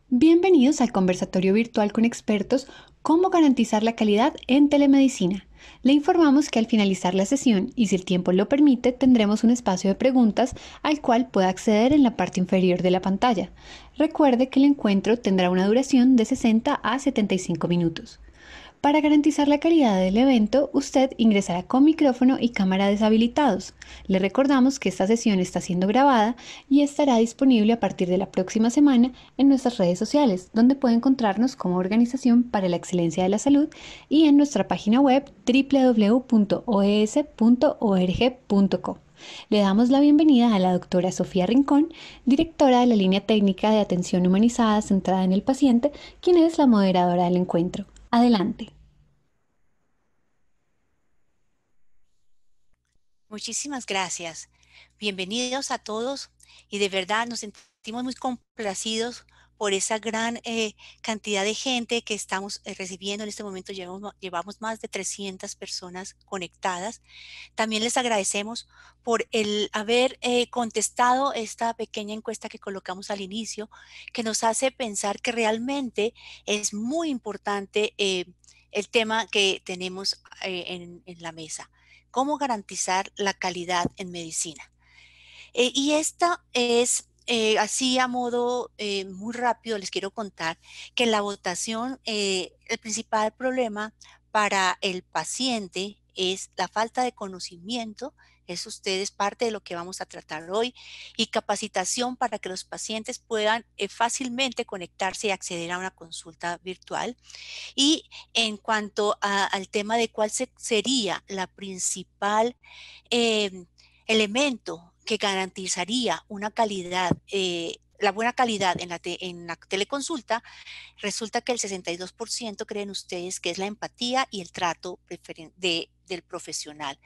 Bienvenidos al conversatorio virtual con expertos Cómo garantizar la calidad en telemedicina. Le informamos que al finalizar la sesión y si el tiempo lo permite, tendremos un espacio de preguntas al cual pueda acceder en la parte inferior de la pantalla. Recuerde que el encuentro tendrá una duración de 60 a 75 minutos. Para garantizar la calidad del evento, usted ingresará con micrófono y cámara deshabilitados. Le recordamos que esta sesión está siendo grabada y estará disponible a partir de la próxima semana en nuestras redes sociales, donde puede encontrarnos como Organización para la Excelencia de la Salud y en nuestra página web www.oes.org.co. Le damos la bienvenida a la doctora Sofía Rincón, directora de la línea técnica de atención humanizada centrada en el paciente, quien es la moderadora del encuentro. Adelante. Muchísimas gracias. Bienvenidos a todos y de verdad nos sentimos muy complacidos por esa gran cantidad de gente que estamos recibiendo en este momento. Llevamos más de 300 personas conectadas. También les agradecemos por el haber contestado esta pequeña encuesta que colocamos al inicio, que nos hace pensar que realmente es muy importante el tema que tenemos en la mesa. ¿Cómo garantizar la calidad en medicina? Y esta es, así a modo muy rápido, les quiero contar que en la votación el principal problema para el paciente es la falta de conocimiento. Eso ustedes parte de lo que vamos a tratar hoy, y capacitación para que los pacientes puedan fácilmente conectarse y acceder a una consulta virtual. Y en cuanto al tema de cuál sería la principal eh, elemento que garantizaría una calidad, la buena calidad en la teleconsulta, resulta que el 62% creen ustedes que es la empatía y el trato del profesional.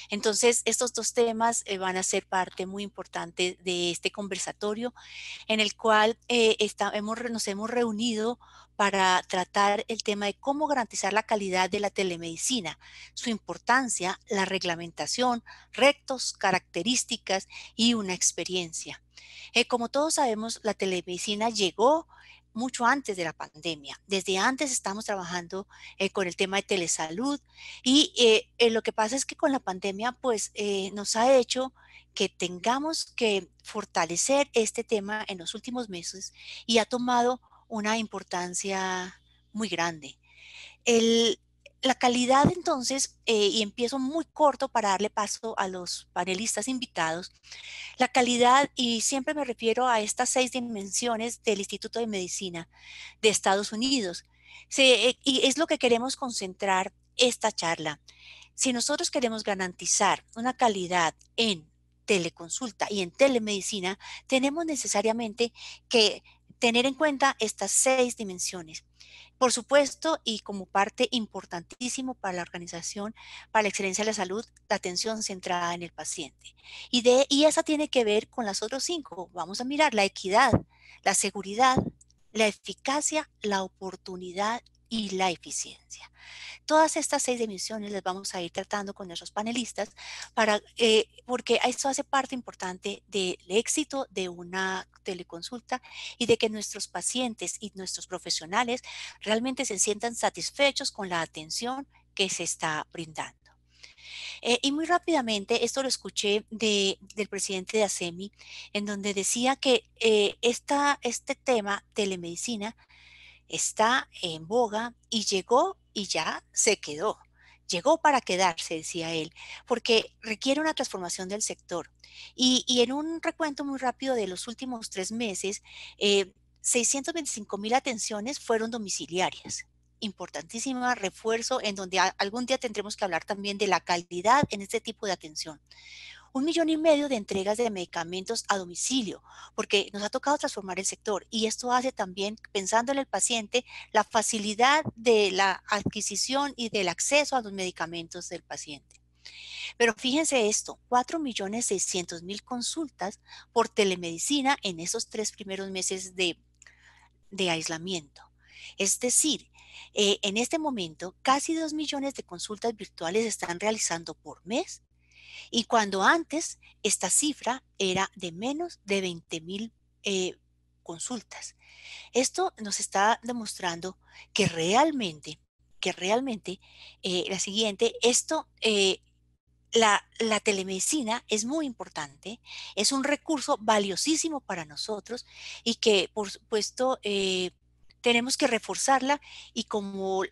Entonces, estos dos temas van a ser parte muy importante de este conversatorio en el cual nos hemos reunido para tratar el tema de cómo garantizar la calidad de la telemedicina, su importancia, la reglamentación, retos, características y una experiencia. Como todos sabemos, la telemedicina llegó mucho antes de la pandemia. Desde antes estamos trabajando con el tema de telesalud, y lo que pasa es que con la pandemia pues nos ha hecho que tengamos que fortalecer este tema en los últimos meses, y ha tomado una importancia muy grande. El, la calidad entonces, y empiezo muy corto para darle paso a los panelistas invitados, la calidad, y siempre me refiero a estas 6 dimensiones del Instituto de Medicina de Estados Unidos. Y es lo que queremos concentrar esta charla. Si nosotros queremos garantizar una calidad en teleconsulta y en telemedicina, tenemos necesariamente que tener en cuenta estas 6 dimensiones. Por supuesto, y como parte importantísimo para la organización, para la excelencia de la salud, la atención centrada en el paciente. Y esa tiene que ver con las otras 5. Vamos a mirar la equidad, la seguridad, la eficacia, la oportunidad y la eficiencia. Todas estas 6 dimensiones las vamos a ir tratando con nuestros panelistas porque esto hace parte importante del éxito de una teleconsulta, y de que nuestros pacientes y nuestros profesionales realmente se sientan satisfechos con la atención que se está brindando. Y muy rápidamente, esto lo escuché del presidente de ASEMI, en donde decía que este tema, telemedicina, está en boga y llegó y ya se quedó. Llegó para quedarse, decía él, porque requiere una transformación del sector. Y en un recuento muy rápido de los últimos 3 meses, 625,000 atenciones fueron domiciliarias. Importantísimo refuerzo, en donde algún día tendremos que hablar también de la calidad en este tipo de atención. 1,5 millones de entregas de medicamentos a domicilio, porque nos ha tocado transformar el sector, y esto hace también, pensando en el paciente, la facilidad de la adquisición y del acceso a los medicamentos del paciente. Pero fíjense esto, 4,600,000 consultas por telemedicina en esos 3 primeros meses de aislamiento. Es decir, en este momento casi 2 millones de consultas virtuales se están realizando por mes, y cuando antes esta cifra era de menos de 20,000 consultas. Esto nos está demostrando que realmente, la siguiente, la telemedicina es muy importante, es un recurso valiosísimo para nosotros y que, por supuesto, tenemos que reforzarla y como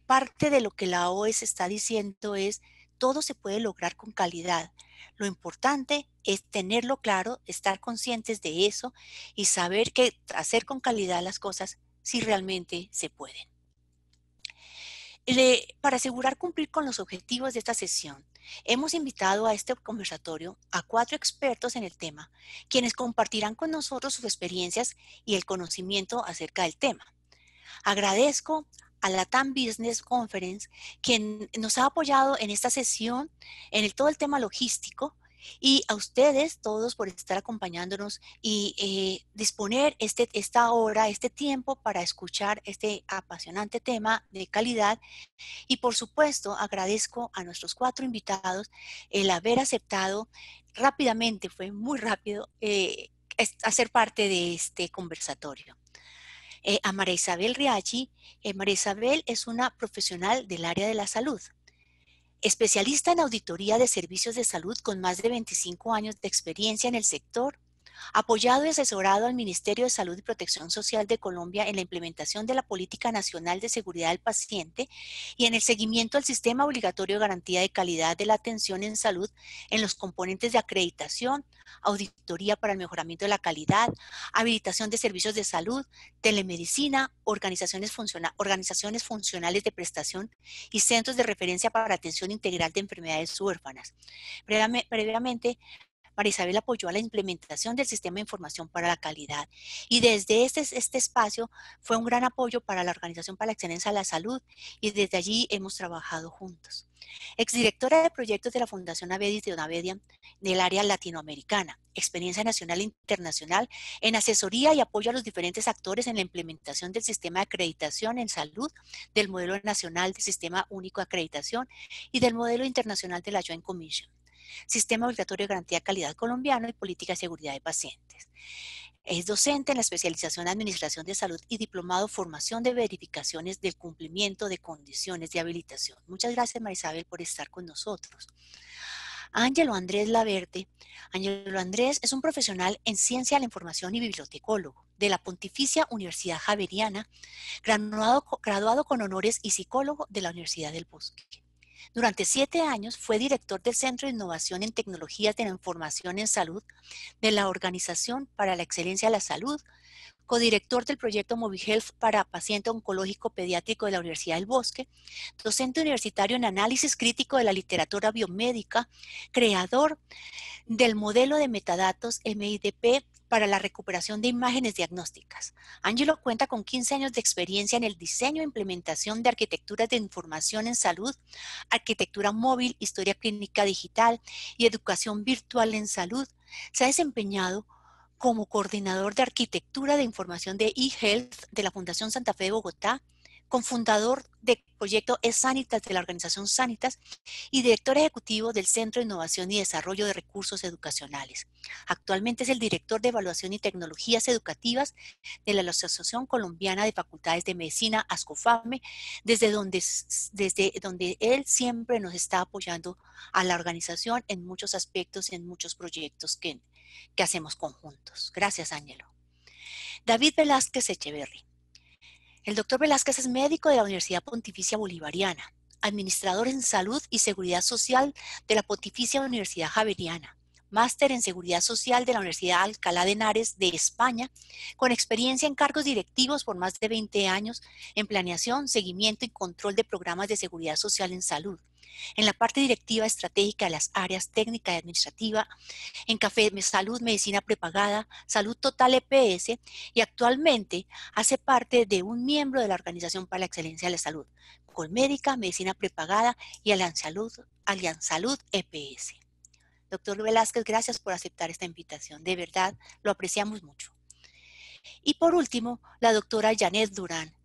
parte de lo que la OES está diciendo es, todo se puede lograr con calidad. Lo importante es tenerlo claro, estar conscientes de eso y saber que hacer con calidad las cosas si realmente se pueden. Para asegurar cumplir con los objetivos de esta sesión, hemos invitado a este conversatorio a 4 expertos en el tema, quienes compartirán con nosotros sus experiencias y el conocimiento acerca del tema. Agradezco a la TAM Business Conference, quien nos ha apoyado en esta sesión, todo el tema logístico, y a ustedes todos por estar acompañándonos y disponer esta hora, este tiempo para escuchar este apasionante tema de calidad. Y por supuesto, agradezco a nuestros 4 invitados el haber aceptado rápidamente, fue muy rápido, hacer parte de este conversatorio. A María Isabel Riachi. María Isabel es una profesional del área de la salud, especialista en auditoría de servicios de salud con más de 25 años de experiencia en el sector, apoyado y asesorado al Ministerio de Salud y Protección Social de Colombia en la implementación de la Política Nacional de Seguridad del Paciente y en el seguimiento al Sistema Obligatorio de Garantía de Calidad de la Atención en Salud en los componentes de acreditación, auditoría para el mejoramiento de la calidad, habilitación de servicios de salud, telemedicina, organizaciones funcionales de prestación y centros de referencia para atención integral de enfermedades huérfanas. Previamente, María Isabel apoyó a la implementación del Sistema de Información para la Calidad y desde este espacio fue un gran apoyo para la Organización para la Excelencia de la Salud y desde allí hemos trabajado juntos. Exdirectora de proyectos de la Fundación Avedis de Onavedia del área latinoamericana, experiencia nacional e internacional en asesoría y apoyo a los diferentes actores en la implementación del sistema de acreditación en salud, del modelo nacional del Sistema Único de Acreditación y del modelo internacional de la Joint Commission. Sistema Obligatorio de Garantía de Calidad Colombiano y Política de Seguridad de Pacientes. Es docente en la especialización en Administración de Salud y diplomado Formación de Verificaciones del Cumplimiento de Condiciones de Habilitación. Muchas gracias, María Isabel, por estar con nosotros. Ángelo Andrés Laverde. Ángelo Andrés es un profesional en Ciencia de la Información y bibliotecólogo de la Pontificia Universidad Javeriana, graduado con honores y psicólogo de la Universidad del Bosque. Durante 7 años fue director del Centro de Innovación en Tecnologías de la Información en Salud de la Organización para la Excelencia de la Salud, codirector del proyecto MobiHealth para paciente oncológico pediátrico de la Universidad del Bosque, docente universitario en análisis crítico de la literatura biomédica, creador del modelo de metadatos MIDP para la recuperación de imágenes diagnósticas. Ángelo cuenta con 15 años de experiencia en el diseño e implementación de arquitecturas de información en salud, arquitectura móvil, historia clínica digital y educación virtual en salud. Se ha desempeñado como coordinador de arquitectura de información de eHealth de la Fundación Santa Fe de Bogotá, cofundador del proyecto eSanitas de la organización Sanitas y director ejecutivo del Centro de Innovación y Desarrollo de Recursos Educacionales. Actualmente es el director de Evaluación y Tecnologías Educativas de la Asociación Colombiana de Facultades de Medicina, ASCOFAME, desde donde él siempre nos está apoyando a la organización en muchos aspectos y en muchos proyectos que hacemos conjuntos. Gracias, Ángelo. David Velázquez Echeverry. El doctor Velázquez es médico de la Universidad Pontificia Bolivariana, administrador en Salud y Seguridad Social de la Pontificia Universidad Javeriana, máster en Seguridad Social de la Universidad Alcalá de Henares de España, con experiencia en cargos directivos por más de 20 años en planeación, seguimiento y control de programas de seguridad social en salud, en la parte directiva estratégica de las áreas técnica y administrativa, en Café Salud, Medicina Prepagada, Salud Total EPS y actualmente hace parte de un miembro de la Organización para la Excelencia de la Salud, Colmédica, Medicina Prepagada y Alianzalud EPS. Doctor Velázquez, gracias por aceptar esta invitación. De verdad, lo apreciamos mucho. Y por último, la doctora Janet Durán.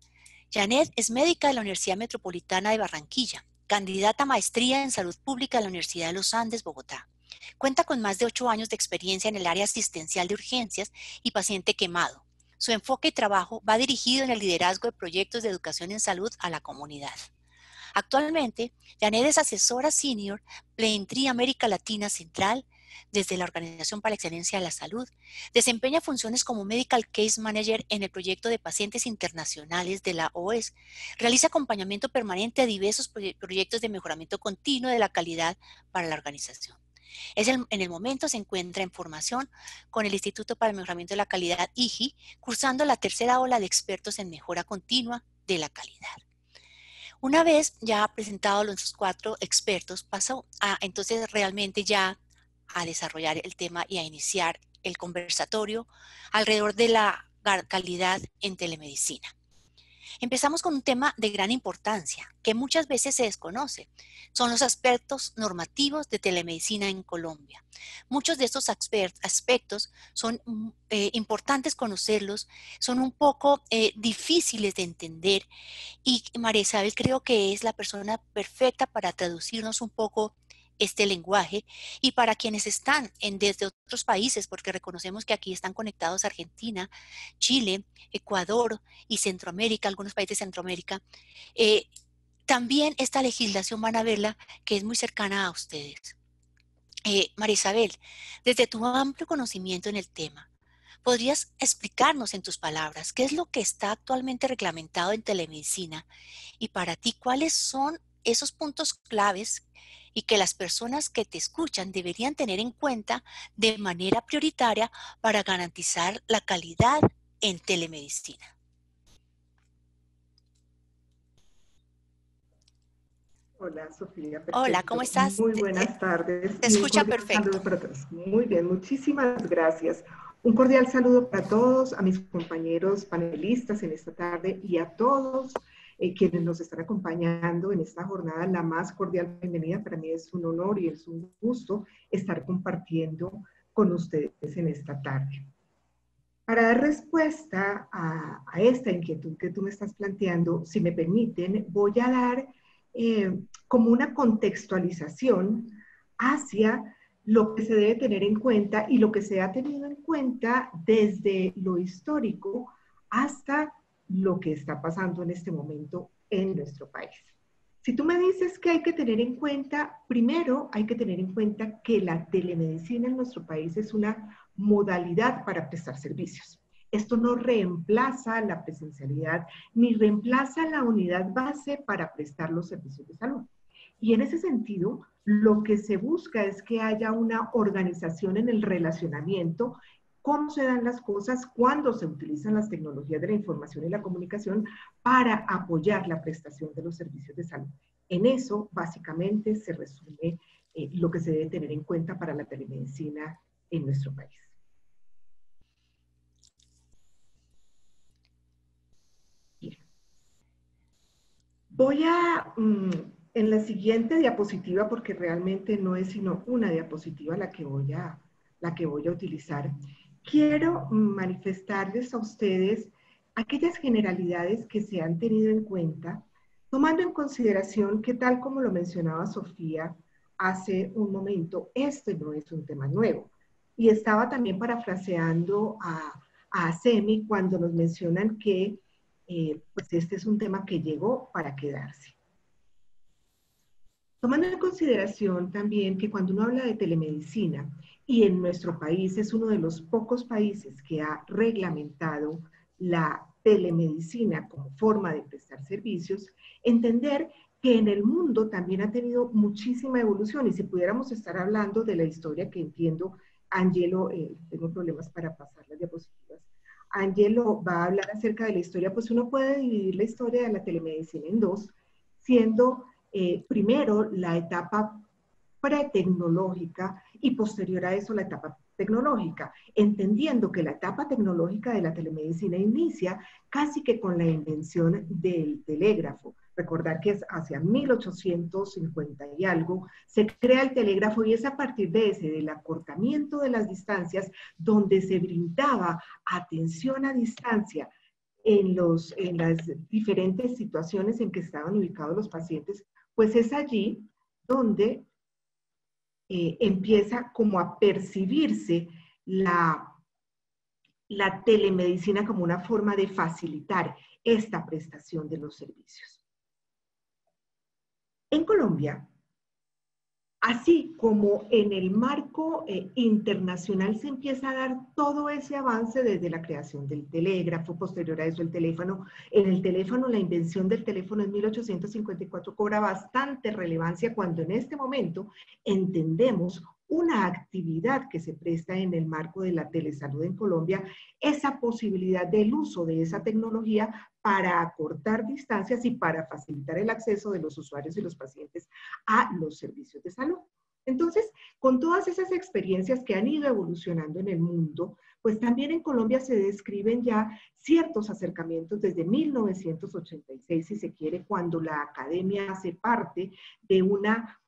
Janet es médica de la Universidad Metropolitana de Barranquilla, candidata a maestría en Salud Pública de la Universidad de los Andes, Bogotá. Cuenta con más de 8 años de experiencia en el área asistencial de urgencias y paciente quemado, Su enfoque y trabajo va dirigido en el liderazgo de proyectos de educación en salud a la comunidad. Actualmente, Janet es asesora senior Play América Latina Central desde la Organización para la Excelencia de la Salud. Desempeña funciones como Medical Case Manager en el proyecto de pacientes internacionales de la OES. Realiza acompañamiento permanente a diversos proyectos de mejoramiento continuo de la calidad para la organización. En el momento se encuentra en formación con el Instituto para el Mejoramiento de la Calidad, IGI, cursando la tercera ola de expertos en mejora continua de la calidad. Una vez ya presentados los 4 expertos, paso a entonces realmente ya a desarrollar el tema y a iniciar el conversatorio alrededor de la calidad en telemedicina. Empezamos con un tema de gran importancia que muchas veces se desconoce. Son los aspectos normativos de telemedicina en Colombia. Muchos de estos aspectos son importantes conocerlos, son un poco difíciles de entender y María Isabel creo que es la persona perfecta para traducirnos un poco este lenguaje y para quienes están desde otros países, porque reconocemos que aquí están conectados Argentina, Chile, Ecuador y Centroamérica, algunos países de Centroamérica, también esta legislación van a verla que es muy cercana a ustedes. María Isabel, desde tu amplio conocimiento en el tema, ¿podrías explicarnos en tus palabras qué es lo que está actualmente reglamentado en telemedicina y para ti cuáles son esos puntos claves y que las personas que te escuchan deberían tener en cuenta de manera prioritaria para garantizar la calidad en telemedicina? Hola, Sofía, Hola, ¿cómo perfecto. estás? Muy buenas tardes Te y un escucha cordial perfecto. saludo para todos. Muy bien, muchísimas gracias. Un cordial saludo para todos, a mis compañeros panelistas en esta tarde y a todos quienes nos están acompañando en esta jornada. La más cordial bienvenida. Para mí es un honor y es un gusto estar compartiendo con ustedes en esta tarde. Para dar respuesta a esta inquietud que tú me estás planteando, si me permiten, voy a dar como una contextualización hacia lo que se debe tener en cuenta y lo que se ha tenido en cuenta desde lo histórico hasta lo que está pasando en este momento en nuestro país. Si tú me dices que hay que tener en cuenta, primero hay que tener en cuenta que la telemedicina en nuestro país es una modalidad para prestar servicios. Esto no reemplaza la presencialidad ni reemplaza la unidad base para prestar los servicios de salud. Y en ese sentido, lo que se busca es que haya una organización en el relacionamiento, cómo se dan las cosas, cuándo se utilizan las tecnologías de la información y la comunicación para apoyar la prestación de los servicios de salud. En eso, básicamente, se resume lo que se debe tener en cuenta para la telemedicina en nuestro país. Voy a, en la siguiente diapositiva, porque realmente no es sino una diapositiva la que voy a utilizar, quiero manifestarles a ustedes aquellas generalidades que se han tenido en cuenta, tomando en consideración que tal como lo mencionaba Sofía hace un momento, este no es un tema nuevo. Y estaba también parafraseando a Semi cuando nos mencionan que pues este es un tema que llegó para quedarse. Tomando en consideración también que cuando uno habla de telemedicina, y en nuestro país es uno de los pocos países que ha reglamentado la telemedicina como forma de prestar servicios, entender que en el mundo también ha tenido muchísima evolución, y si pudiéramos estar hablando de la historia que entiendo, Angelo, tengo problemas para pasar las diapositivas, Angelo va a hablar acerca de la historia, pues uno puede dividir la historia de la telemedicina en dos, siendo primero la etapa pretecnológica y posterior a eso la etapa tecnológica, entendiendo que la etapa tecnológica de la telemedicina inicia casi que con la invención del telégrafo. Recordar que es hacia 1850 y algo, se crea el telégrafo y es a partir de ese, del acortamiento de las distancias, donde se brindaba atención a distancia en las diferentes situaciones en que estaban ubicados los pacientes, pues es allí donde empieza como a percibirse la la telemedicina como una forma de facilitar esta prestación de los servicios. En Colombia, así como en el marco internacional se empieza a dar todo ese avance desde la creación del telégrafo, posterior a eso el teléfono. En el teléfono, la invención del teléfono en 1854 cobra bastante relevancia cuando en este momento entendemos una actividad que se presta en el marco de la telesalud en Colombia, esa posibilidad del uso de esa tecnología para acortar distancias y para facilitar el acceso de los usuarios y los pacientes a los servicios de salud. Entonces, con todas esas experiencias que han ido evolucionando en el mundo, pues también en Colombia se describen ya ciertos acercamientos desde 1986, si se quiere, cuando la academia hace parte de una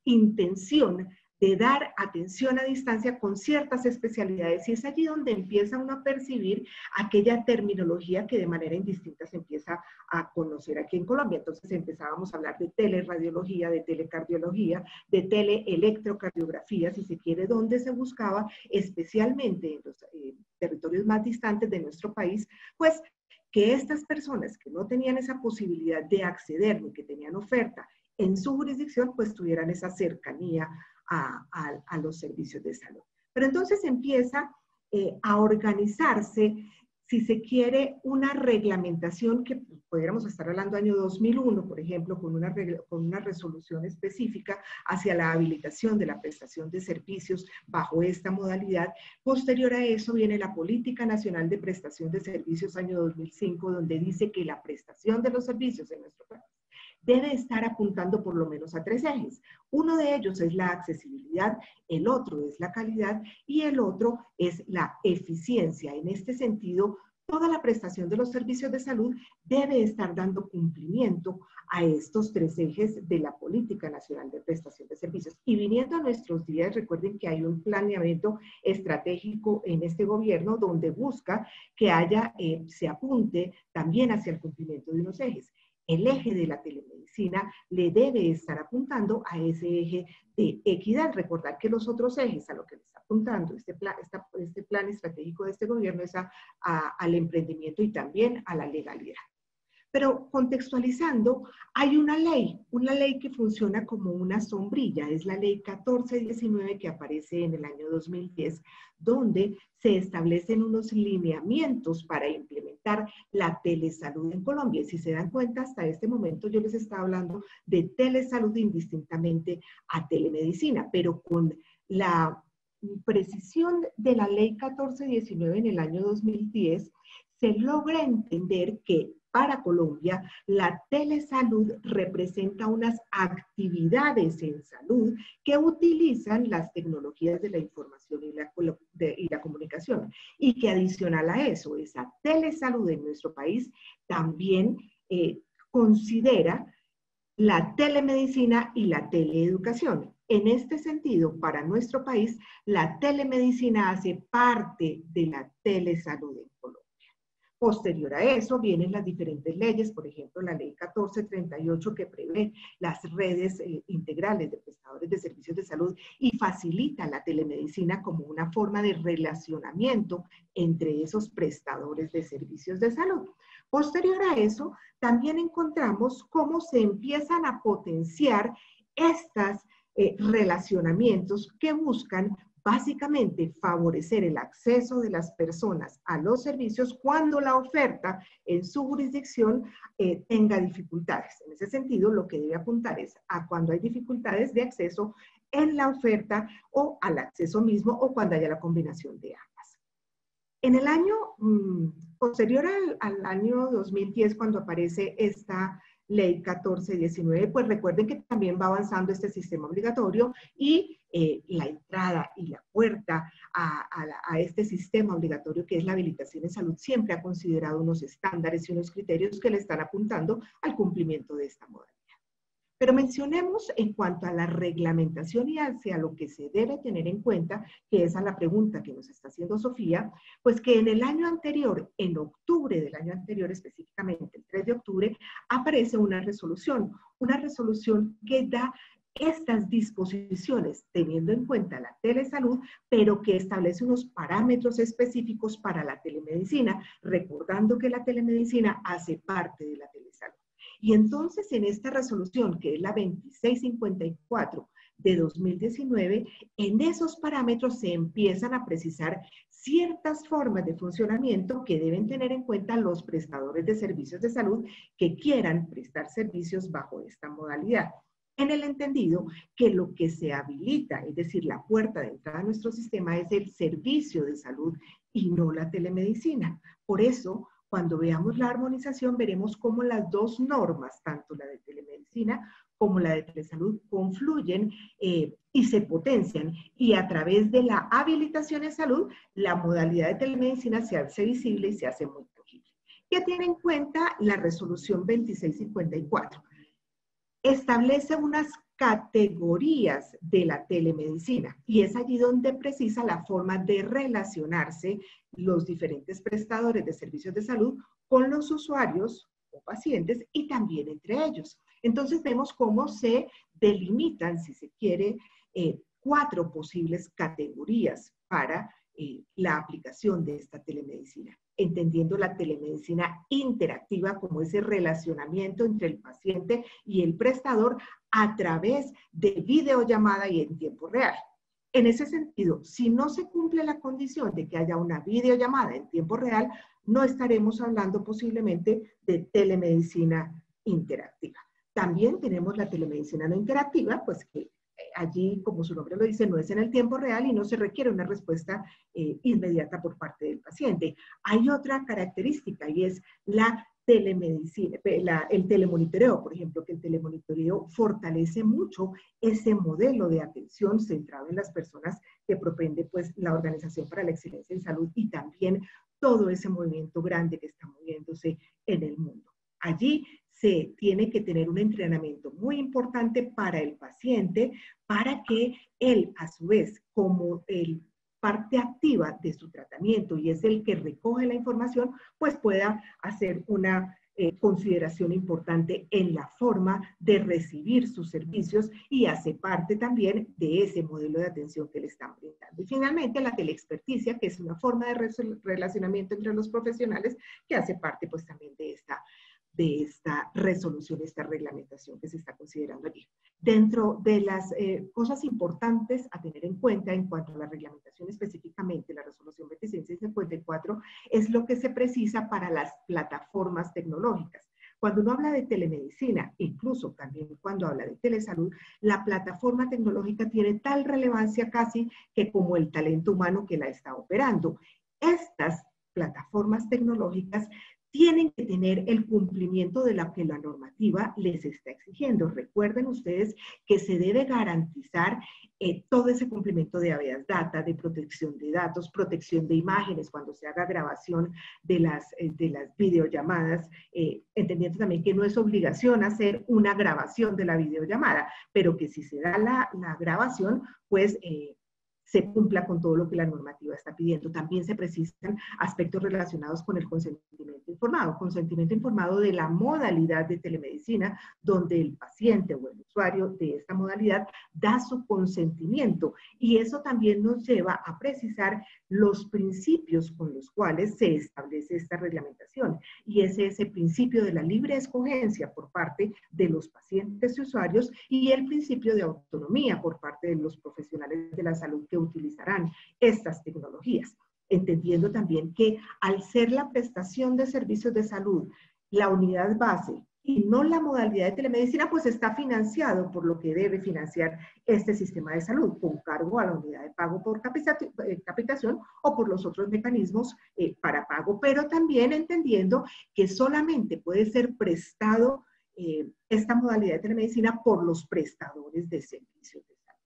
intención de dar atención a distancia con ciertas especialidades, y es allí donde empieza uno a percibir aquella terminología que de manera indistinta se empieza a conocer aquí en Colombia. Entonces empezábamos a hablar de teleradiología, de telecardiología, de teleelectrocardiografía, si se quiere, donde se buscaba especialmente en los territorios más distantes de nuestro país, pues que estas personas que no tenían esa posibilidad de acceder ni que tenían oferta en su jurisdicción, pues tuvieran esa cercanía a los servicios de salud. Pero entonces empieza a organizarse, si se quiere, una reglamentación que pudiéramos estar hablando año 2001, por ejemplo, con una resolución específica hacia la habilitación de la prestación de servicios bajo esta modalidad. Posterior a eso viene la Política Nacional de Prestación de Servicios año 2005, donde dice que la prestación de los servicios en nuestro país debe estar apuntando por lo menos a 3 ejes. Uno de ellos es la accesibilidad, el otro es la calidad y el otro es la eficiencia. En este sentido, toda la prestación de los servicios de salud debe estar dando cumplimiento a estos 3 ejes de la Política Nacional de Prestación de Servicios. Y viniendo a nuestros días, recuerden que hay un planeamiento estratégico en este gobierno donde busca que se apunte también hacia el cumplimiento de unos ejes. El eje de la telemedicina le debe estar apuntando a ese eje de equidad. Recordar que los otros ejes a lo que le está apuntando este plan estratégico de este gobierno es al emprendimiento y también a la legalidad. Pero contextualizando, hay una ley que funciona como una sombrilla, es la ley 1419 que aparece en el año 2010, donde se establecen unos lineamientos para implementar la telesalud en Colombia. Y si se dan cuenta, hasta este momento yo les estaba hablando de telesalud indistintamente a telemedicina, pero con la precisión de la ley 1419 en el año 2010, se logra entender que para Colombia, la telesalud representa unas actividades en salud que utilizan las tecnologías de la información y la comunicación. Y que adicional a eso, esa telesalud en nuestro país también considera la telemedicina y la teleeducación. En este sentido, para nuestro país, la telemedicina hace parte de la telesalud en Colombia. Posterior a eso vienen las diferentes leyes, por ejemplo, la ley 1438 que prevé las redes integrales de prestadores de servicios de salud y facilita la telemedicina como una forma de relacionamiento entre esos prestadores de servicios de salud. Posterior a eso, también encontramos cómo se empiezan a potenciar estos relacionamientos que buscan básicamente favorecer el acceso de las personas a los servicios cuando la oferta en su jurisdicción tenga dificultades. En ese sentido, lo que debe apuntar es a cuando hay dificultades de acceso en la oferta o al acceso mismo o cuando haya la combinación de ambas. En el año posterior al año 2010, cuando aparece esta ley 1419, pues recuerden que también va avanzando este sistema obligatorio y la entrada y la puerta a este sistema obligatorio que es la habilitación en salud siempre ha considerado unos estándares y unos criterios que le están apuntando al cumplimiento de esta modalidad. Pero mencionemos en cuanto a la reglamentación y hacia lo que se debe tener en cuenta, que esa es la pregunta que nos está haciendo Sofía, pues que en el año anterior, en octubre del año anterior específicamente, el 3 de octubre, aparece una resolución que da estas disposiciones teniendo en cuenta la telesalud, pero que establece unos parámetros específicos para la telemedicina, recordando que la telemedicina hace parte de la telesalud. Y entonces en esta resolución, que es la 2654 de 2019, en esos parámetros se empiezan a precisar ciertas formas de funcionamiento que deben tener en cuenta los prestadores de servicios de salud que quieran prestar servicios bajo esta modalidad. En el entendido que lo que se habilita, es decir, la puerta de entrada a nuestro sistema, es el servicio de salud y no la telemedicina. Por eso, cuando veamos la armonización, veremos cómo las dos normas, tanto la de telemedicina como la de telesalud, confluyen y se potencian. Y a través de la habilitación en salud, la modalidad de telemedicina se hace visible y se hace muy tangible. ¿Qué tiene en cuenta la resolución 2654? Establece unas categorías de la telemedicina y es allí donde precisa la forma de relacionarse los diferentes prestadores de servicios de salud con los usuarios o pacientes y también entre ellos. Entonces vemos cómo se delimitan, si se quiere, 4 posibles categorías para la aplicación de esta telemedicina, entendiendo la telemedicina interactiva como ese relacionamiento entre el paciente y el prestador a través de videollamada y en tiempo real. En ese sentido, si no se cumple la condición de que haya una videollamada en tiempo real, no estaremos hablando posiblemente de telemedicina interactiva. También tenemos la telemedicina no interactiva, pues que allí, como su nombre lo dice, no es en el tiempo real y no se requiere una respuesta inmediata por parte del paciente. Hay otra característica y es la telemedicina, el telemonitoreo, por ejemplo, que el telemonitoreo fortalece mucho ese modelo de atención centrado en las personas que propende pues la Organización para la Excelencia en Salud y también todo ese movimiento grande que está moviéndose en el mundo. Allí se tiene que tener un entrenamiento muy importante para el paciente para que él, a su vez, como parte activa de su tratamiento y es el que recoge la información, pues pueda hacer una consideración importante en la forma de recibir sus servicios y hace parte también de ese modelo de atención que le están brindando. Y finalmente la teleexperticia, que es una forma de relacionamiento entre los profesionales que hace parte pues también de esta resolución, esta reglamentación que se está considerando allí. Dentro de las cosas importantes a tener en cuenta en cuanto a la reglamentación específicamente, la resolución 2654, es lo que se precisa para las plataformas tecnológicas. Cuando uno habla de telemedicina, incluso también cuando habla de telesalud, la plataforma tecnológica tiene tal relevancia casi que como el talento humano que la está operando. Estas plataformas tecnológicas tienen que tener el cumplimiento de lo que la normativa les está exigiendo. Recuerden ustedes que se debe garantizar todo ese cumplimiento de habeas data, de protección de datos, protección de imágenes cuando se haga grabación de las videollamadas, entendiendo también que no es obligación hacer una grabación de la videollamada, pero que si se da la grabación, pues se cumpla con todo lo que la normativa está pidiendo. También se precisan aspectos relacionados con el consentimiento informado de la modalidad de telemedicina, donde el paciente o el usuario de esta modalidad da su consentimiento. Y eso también nos lleva a precisar los principios con los cuales se establece esta reglamentación. Y es ese principio de la libre escogencia por parte de los pacientes y usuarios y el principio de autonomía por parte de los profesionales de la salud que utilizarán estas tecnologías, entendiendo también que al ser la prestación de servicios de salud la unidad base y no la modalidad de telemedicina, pues está financiado por lo que debe financiar este sistema de salud, con cargo a la unidad de pago por capitación o por los otros mecanismos para pago, pero también entendiendo que solamente puede ser prestado esta modalidad de telemedicina por los prestadores de servicios de salud.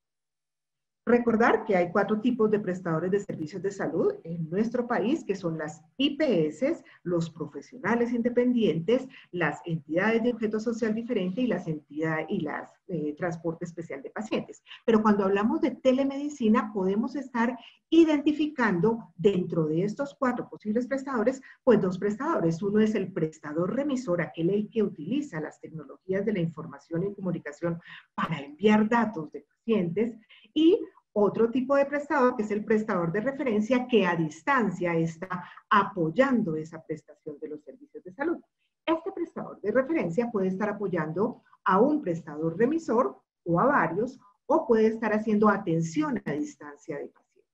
Recordar que hay 4 tipos de prestadores de servicios de salud en nuestro país, que son las IPS, los profesionales independientes, las entidades de objeto social diferente y las entidades y las transporte especial de pacientes. Pero cuando hablamos de telemedicina, podemos estar identificando dentro de estos 4 posibles prestadores, pues 2 prestadores. Uno es el prestador remisor, aquel el que utiliza las tecnologías de la información y comunicación para enviar datos de pacientes, y otro tipo de prestador, que es el prestador de referencia, que a distancia está apoyando esa prestación de los servicios de salud. Este prestador de referencia puede estar apoyando a un prestador remisor o a varios, o puede estar haciendo atención a distancia de pacientes.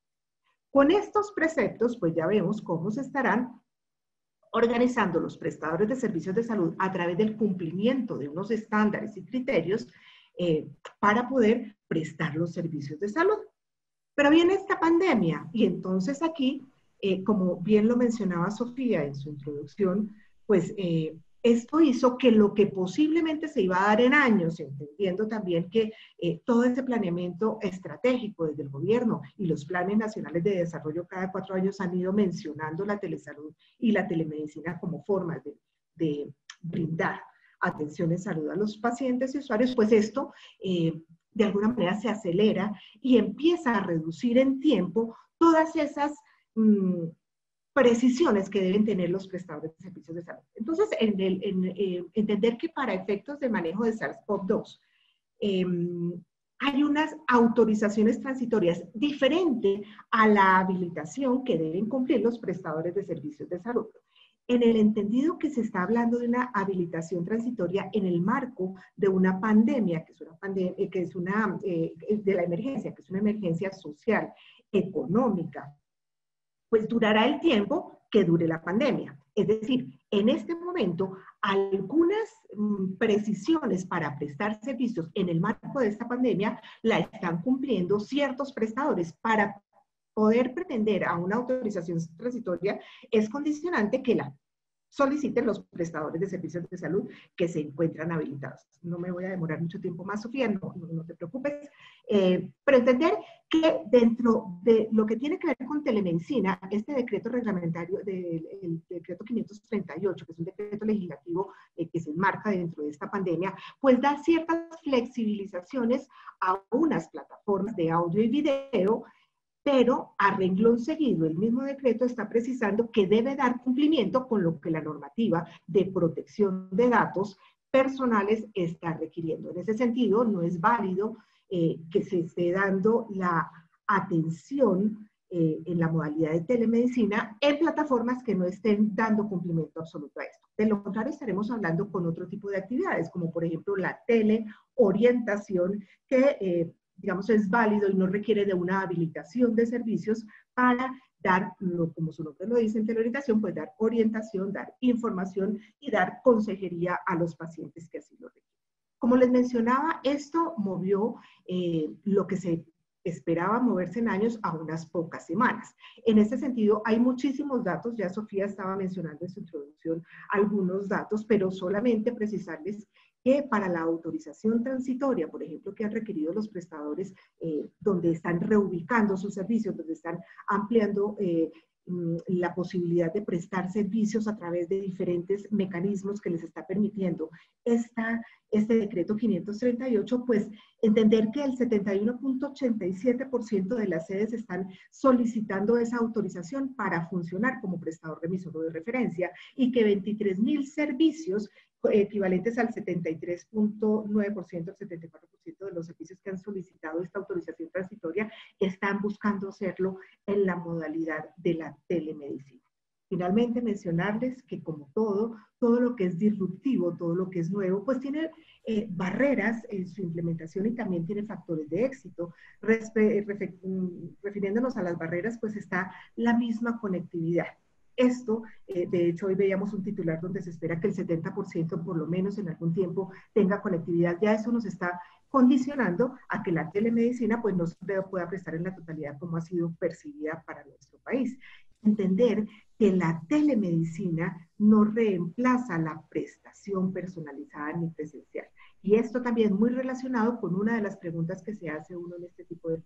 Con estos preceptos, pues ya vemos cómo se estarán organizando los prestadores de servicios de salud a través del cumplimiento de unos estándares y criterios para poder prestar los servicios de salud. Pero viene esta pandemia y entonces aquí, como bien lo mencionaba Sofía en su introducción, pues esto hizo que lo que posiblemente se iba a dar en años, entendiendo también que todo ese planeamiento estratégico desde el gobierno y los planes nacionales de desarrollo cada 4 años han ido mencionando la telesalud y la telemedicina como formas de brindar atención en salud a los pacientes y usuarios, pues esto de alguna manera se acelera y empieza a reducir en tiempo todas esas precisiones que deben tener los prestadores de servicios de salud. Entonces, entender que para efectos de manejo de SARS-CoV-2 hay unas autorizaciones transitorias diferentes a la habilitación que deben cumplir los prestadores de servicios de salud. En el entendido que se está hablando de una habilitación transitoria en el marco de una pandemia, de la emergencia, que es una emergencia social, económica, pues durará el tiempo que dure la pandemia. Es decir, en este momento, algunas precisiones para prestar servicios en el marco de esta pandemia la están cumpliendo ciertos prestadores. Para poder pretender a una autorización transitoria es condicionante que la soliciten los prestadores de servicios de salud que se encuentran habilitados. No me voy a demorar mucho tiempo más, Sofía, no te preocupes. Pero entender que dentro de lo que tiene que ver con telemedicina, este decreto reglamentario, el decreto 538, que es un decreto legislativo que se enmarca dentro de esta pandemia, pues da ciertas flexibilizaciones a unas plataformas de audio y video, pero a renglón seguido el mismo decreto está precisando que debe dar cumplimiento con lo que la normativa de protección de datos personales está requiriendo. En ese sentido, no es válido que se esté dando la atención en la modalidad de telemedicina en plataformas que no estén dando cumplimiento absoluto a esto. De lo contrario, estaremos hablando con otro tipo de actividades, como por ejemplo la teleorientación, que digamos, es válido y no requiere de una habilitación de servicios para dar, como su nombre lo dice, en teleorientación, pues dar orientación, dar información y dar consejería a los pacientes que así lo requieren. Como les mencionaba, esto movió lo que se esperaba moverse en años a unas pocas semanas. En este sentido, hay muchísimos datos, ya Sofía estaba mencionando en su introducción algunos datos, pero solamente precisarles que para la autorización transitoria, por ejemplo, que han requerido los prestadores, donde están reubicando sus servicios, donde están ampliando la posibilidad de prestar servicios a través de diferentes mecanismos que les está permitiendo este decreto 538, pues entender que el 71.87% de las sedes están solicitando esa autorización para funcionar como prestador remisor o de referencia y que 23,000 servicios equivalentes al 73.9%, al 74% de los servicios que han solicitado esta autorización transitoria están buscando hacerlo en la modalidad de la telemedicina. Finalmente, mencionarles que como todo lo que es disruptivo, todo lo que es nuevo, pues tiene barreras en su implementación y también tiene factores de éxito. Refiriéndonos a las barreras, pues está la misma conectividad. Esto, de hecho, hoy veíamos un titular donde se espera que el 70% por lo menos en algún tiempo tenga conectividad. Ya eso nos está condicionando a que la telemedicina pues no se pueda prestar en la totalidad como ha sido percibida para nuestro país. Entender que la telemedicina no reemplaza la prestación personalizada ni presencial. Y esto también muy relacionado con una de las preguntas que se hace uno en este tipo de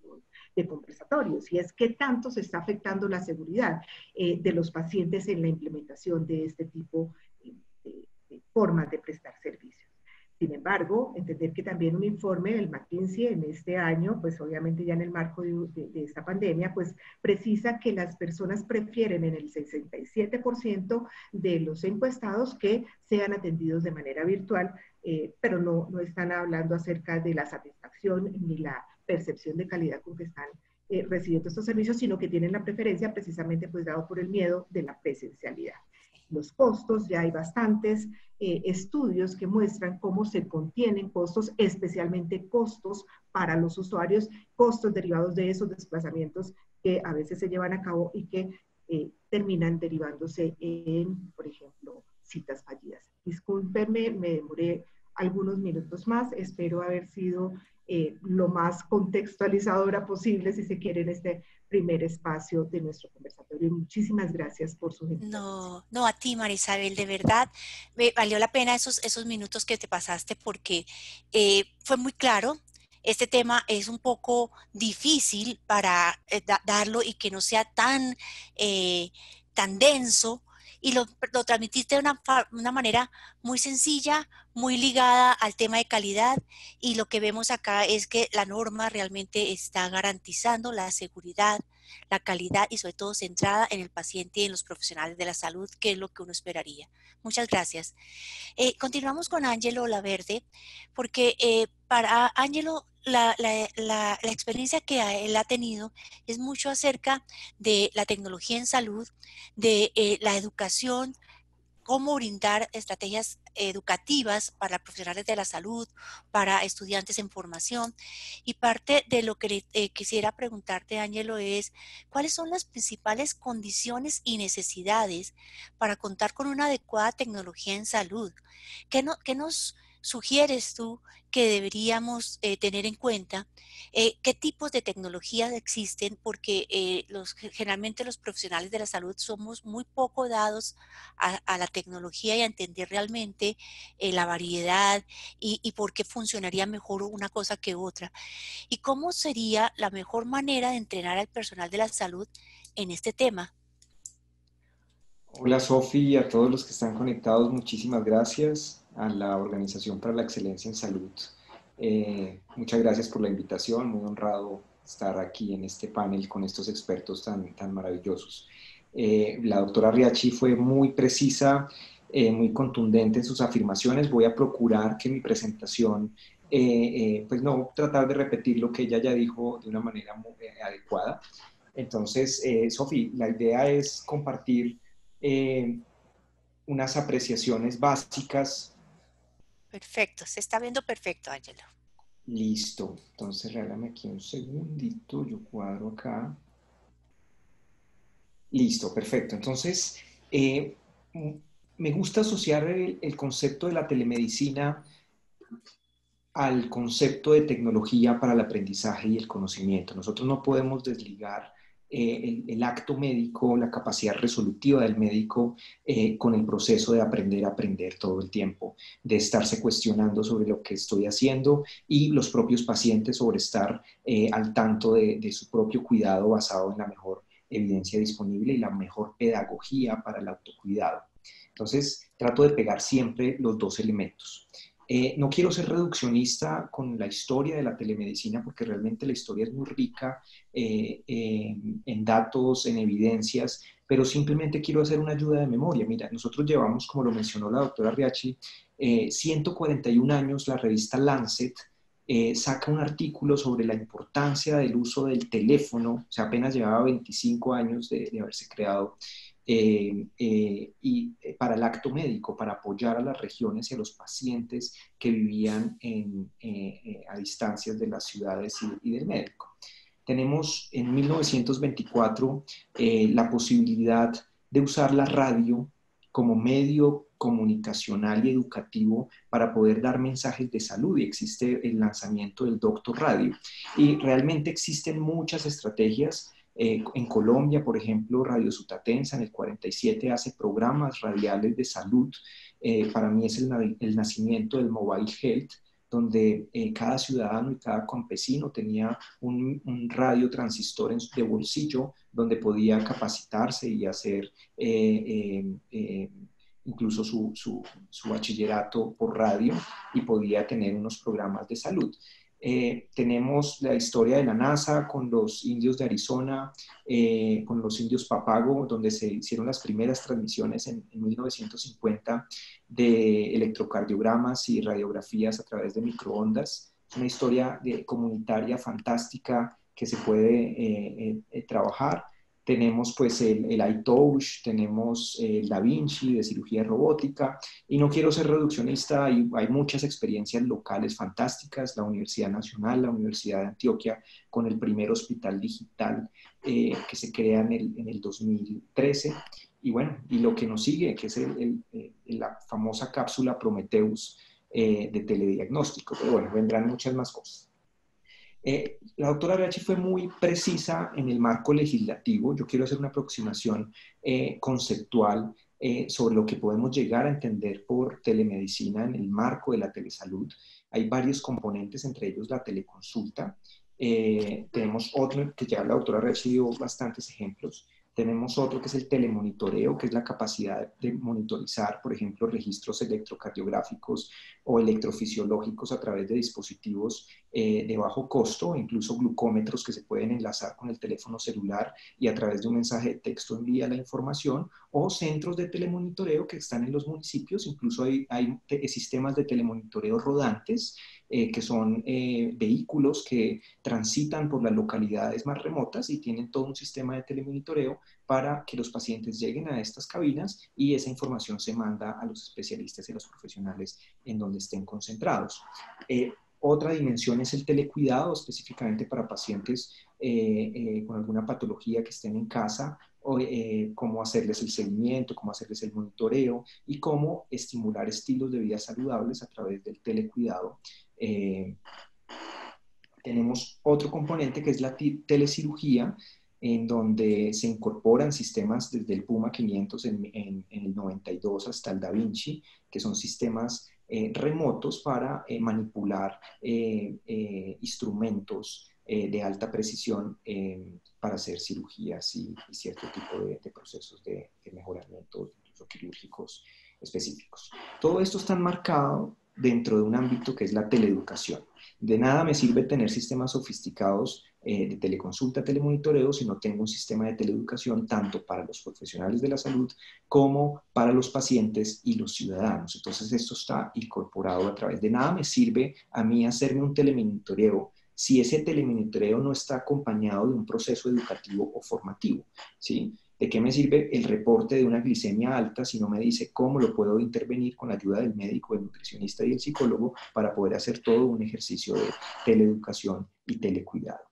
de conversatorios, y es qué tanto se está afectando la seguridad de los pacientes en la implementación de este tipo de formas de prestar servicios. Sin embargo, entender que también un informe del McKinsey en este año, pues obviamente ya en el marco de esta pandemia, pues precisa que las personas prefieren en el 67% de los encuestados que sean atendidos de manera virtual, pero no están hablando acerca de la satisfacción ni la percepción de calidad con que están recibiendo estos servicios, sino que tienen la preferencia precisamente pues dado por el miedo de la presencialidad. Los costos, ya hay bastantes estudios que muestran cómo se contienen costos, especialmente costos para los usuarios, costos derivados de esos desplazamientos que a veces se llevan a cabo y que terminan derivándose en, por ejemplo, citas fallidas. Discúlpenme, me demoré algunos minutos más, espero haber sido lo más contextualizadora posible, si se quiere, en este primer espacio de nuestro conversatorio. Muchísimas gracias por su gestión. No, a ti, Marisabel, de verdad, me valió la pena esos minutos que te pasaste porque fue muy claro. Este tema es un poco difícil para darlo y que no sea tan denso, y lo transmitiste de una manera muy sencilla, muy ligada al tema de calidad, y lo que vemos acá es que la norma realmente está garantizando la seguridad, la calidad y sobre todo centrada en el paciente y en los profesionales de la salud, que es lo que uno esperaría. Muchas gracias. Continuamos con Ángelo Laverde, porque para Ángelo la experiencia que él ha tenido es mucho acerca de la tecnología en salud, de la educación, cómo brindar estrategias educativas para profesionales de la salud, para estudiantes en formación. Y parte de lo que quisiera preguntarte, Ángelo, es cuáles son las principales condiciones y necesidades para contar con una adecuada tecnología en salud. ¿Qué nos sugieres tú que deberíamos tener en cuenta? ¿Qué tipos de tecnologías existen? Porque generalmente los profesionales de la salud somos muy poco dados a la tecnología y a entender realmente la variedad y por qué funcionaría mejor una cosa que otra. ¿Y cómo sería la mejor manera de entrenar al personal de la salud en este tema? Hola Sofi y a todos los que están conectados, muchísimas gracias a la Organización para la Excelencia en Salud. Muchas gracias por la invitación, muy honrado estar aquí en este panel con estos expertos tan maravillosos. La doctora Riachi fue muy precisa, muy contundente en sus afirmaciones. Voy a procurar que mi presentación, pues no tratar de repetir lo que ella ya dijo de una manera muy adecuada. Entonces, Sofi, la idea es compartir unas apreciaciones básicas. Perfecto, se está viendo perfecto, Ángelo. Listo, entonces regálame aquí un segundito, yo cuadro acá. Listo, perfecto. Entonces, me gusta asociar el concepto de la telemedicina al concepto de tecnología para el aprendizaje y el conocimiento. Nosotros no podemos desligar el acto médico, la capacidad resolutiva del médico con el proceso de aprender a aprender todo el tiempo, de estarse cuestionando sobre lo que estoy haciendo, y los propios pacientes sobre estar al tanto de su propio cuidado basado en la mejor evidencia disponible y la mejor pedagogía para el autocuidado. Entonces, trato de pegar siempre los dos elementos. No quiero ser reduccionista con la historia de la telemedicina, porque realmente la historia es muy rica en datos, en evidencias, pero simplemente quiero hacer una ayuda de memoria. Mira, nosotros llevamos, como lo mencionó la doctora Riachi, 141 años. La revista Lancet saca un artículo sobre la importancia del uso del teléfono, o sea, apenas llevaba 25 años de haberse creado, y para el acto médico, para apoyar a las regiones y a los pacientes que vivían a distancias de las ciudades y del médico. Tenemos en 1924 la posibilidad de usar la radio como medio comunicacional y educativo para poder dar mensajes de salud, y existe el lanzamiento del Doctor Radio. Y realmente existen muchas estrategias. En Colombia, por ejemplo, Radio Sutatensa en el 47 hace programas radiales de salud. Para mí es el nacimiento del Mobile Health, donde cada ciudadano y cada campesino tenía un radiotransistor de bolsillo donde podía capacitarse y hacer incluso su bachillerato por radio y podía tener unos programas de salud. Tenemos la historia de la NASA con los indios de Arizona, con los indios Papago, donde se hicieron las primeras transmisiones en 1950 de electrocardiogramas y radiografías a través de microondas. Es una historia comunitaria fantástica que se puede trabajar. Tenemos pues el iTouch, tenemos el Da Vinci de cirugía robótica, y no quiero ser reduccionista, hay muchas experiencias locales fantásticas, la Universidad Nacional, la Universidad de Antioquia, con el primer hospital digital que se crea en el 2013, y bueno, y lo que nos sigue, que es la famosa cápsula Prometheus de telediagnóstico, pero bueno, vendrán muchas más cosas. La doctora Riachi fue muy precisa en el marco legislativo. Yo quiero hacer una aproximación conceptual sobre lo que podemos llegar a entender por telemedicina en el marco de la telesalud. Hay varios componentes, entre ellos la teleconsulta. Tenemos otro que ya la doctora Riachi dio bastantes ejemplos. Tenemos otro que es el telemonitoreo, que es la capacidad de monitorizar, por ejemplo, registros electrocardiográficos o electrofisiológicos a través de dispositivos de bajo costo, incluso glucómetros que se pueden enlazar con el teléfono celular y a través de un mensaje de texto envía la información, o centros de telemonitoreo que están en los municipios. Incluso hay sistemas de telemonitoreo rodantes, que son vehículos que transitan por las localidades más remotas y tienen todo un sistema de telemonitoreo para que los pacientes lleguen a estas cabinas y esa información se manda a los especialistas y a los profesionales en donde estén concentrados. Otra dimensión es el telecuidado, específicamente para pacientes con alguna patología que estén en casa, o cómo hacerles el seguimiento, cómo hacerles el monitoreo y cómo estimular estilos de vida saludables a través del telecuidado. Tenemos otro componente que es la telecirugía, en donde se incorporan sistemas desde el Puma 500 en el 92 hasta el Da Vinci, que son sistemas remotos para manipular instrumentos de alta precisión para hacer cirugías y cierto tipo de procesos de mejoramiento, incluso quirúrgicos específicos. Todo esto está enmarcado dentro de un ámbito que es la teleeducación. De nada me sirve tener sistemas sofisticados de teleconsulta, telemonitoreo, si no tengo un sistema de teleeducación tanto para los profesionales de la salud como para los pacientes y los ciudadanos. Entonces esto está incorporado a través. De nada me sirve a mí hacerme un telemonitoreo si ese telemonitoreo no está acompañado de un proceso educativo o formativo, ¿sí? ¿De qué me sirve el reporte de una glicemia alta si no me dice cómo lo puedo intervenir con la ayuda del médico, del nutricionista y del psicólogo para poder hacer todo un ejercicio de teleeducación y telecuidado?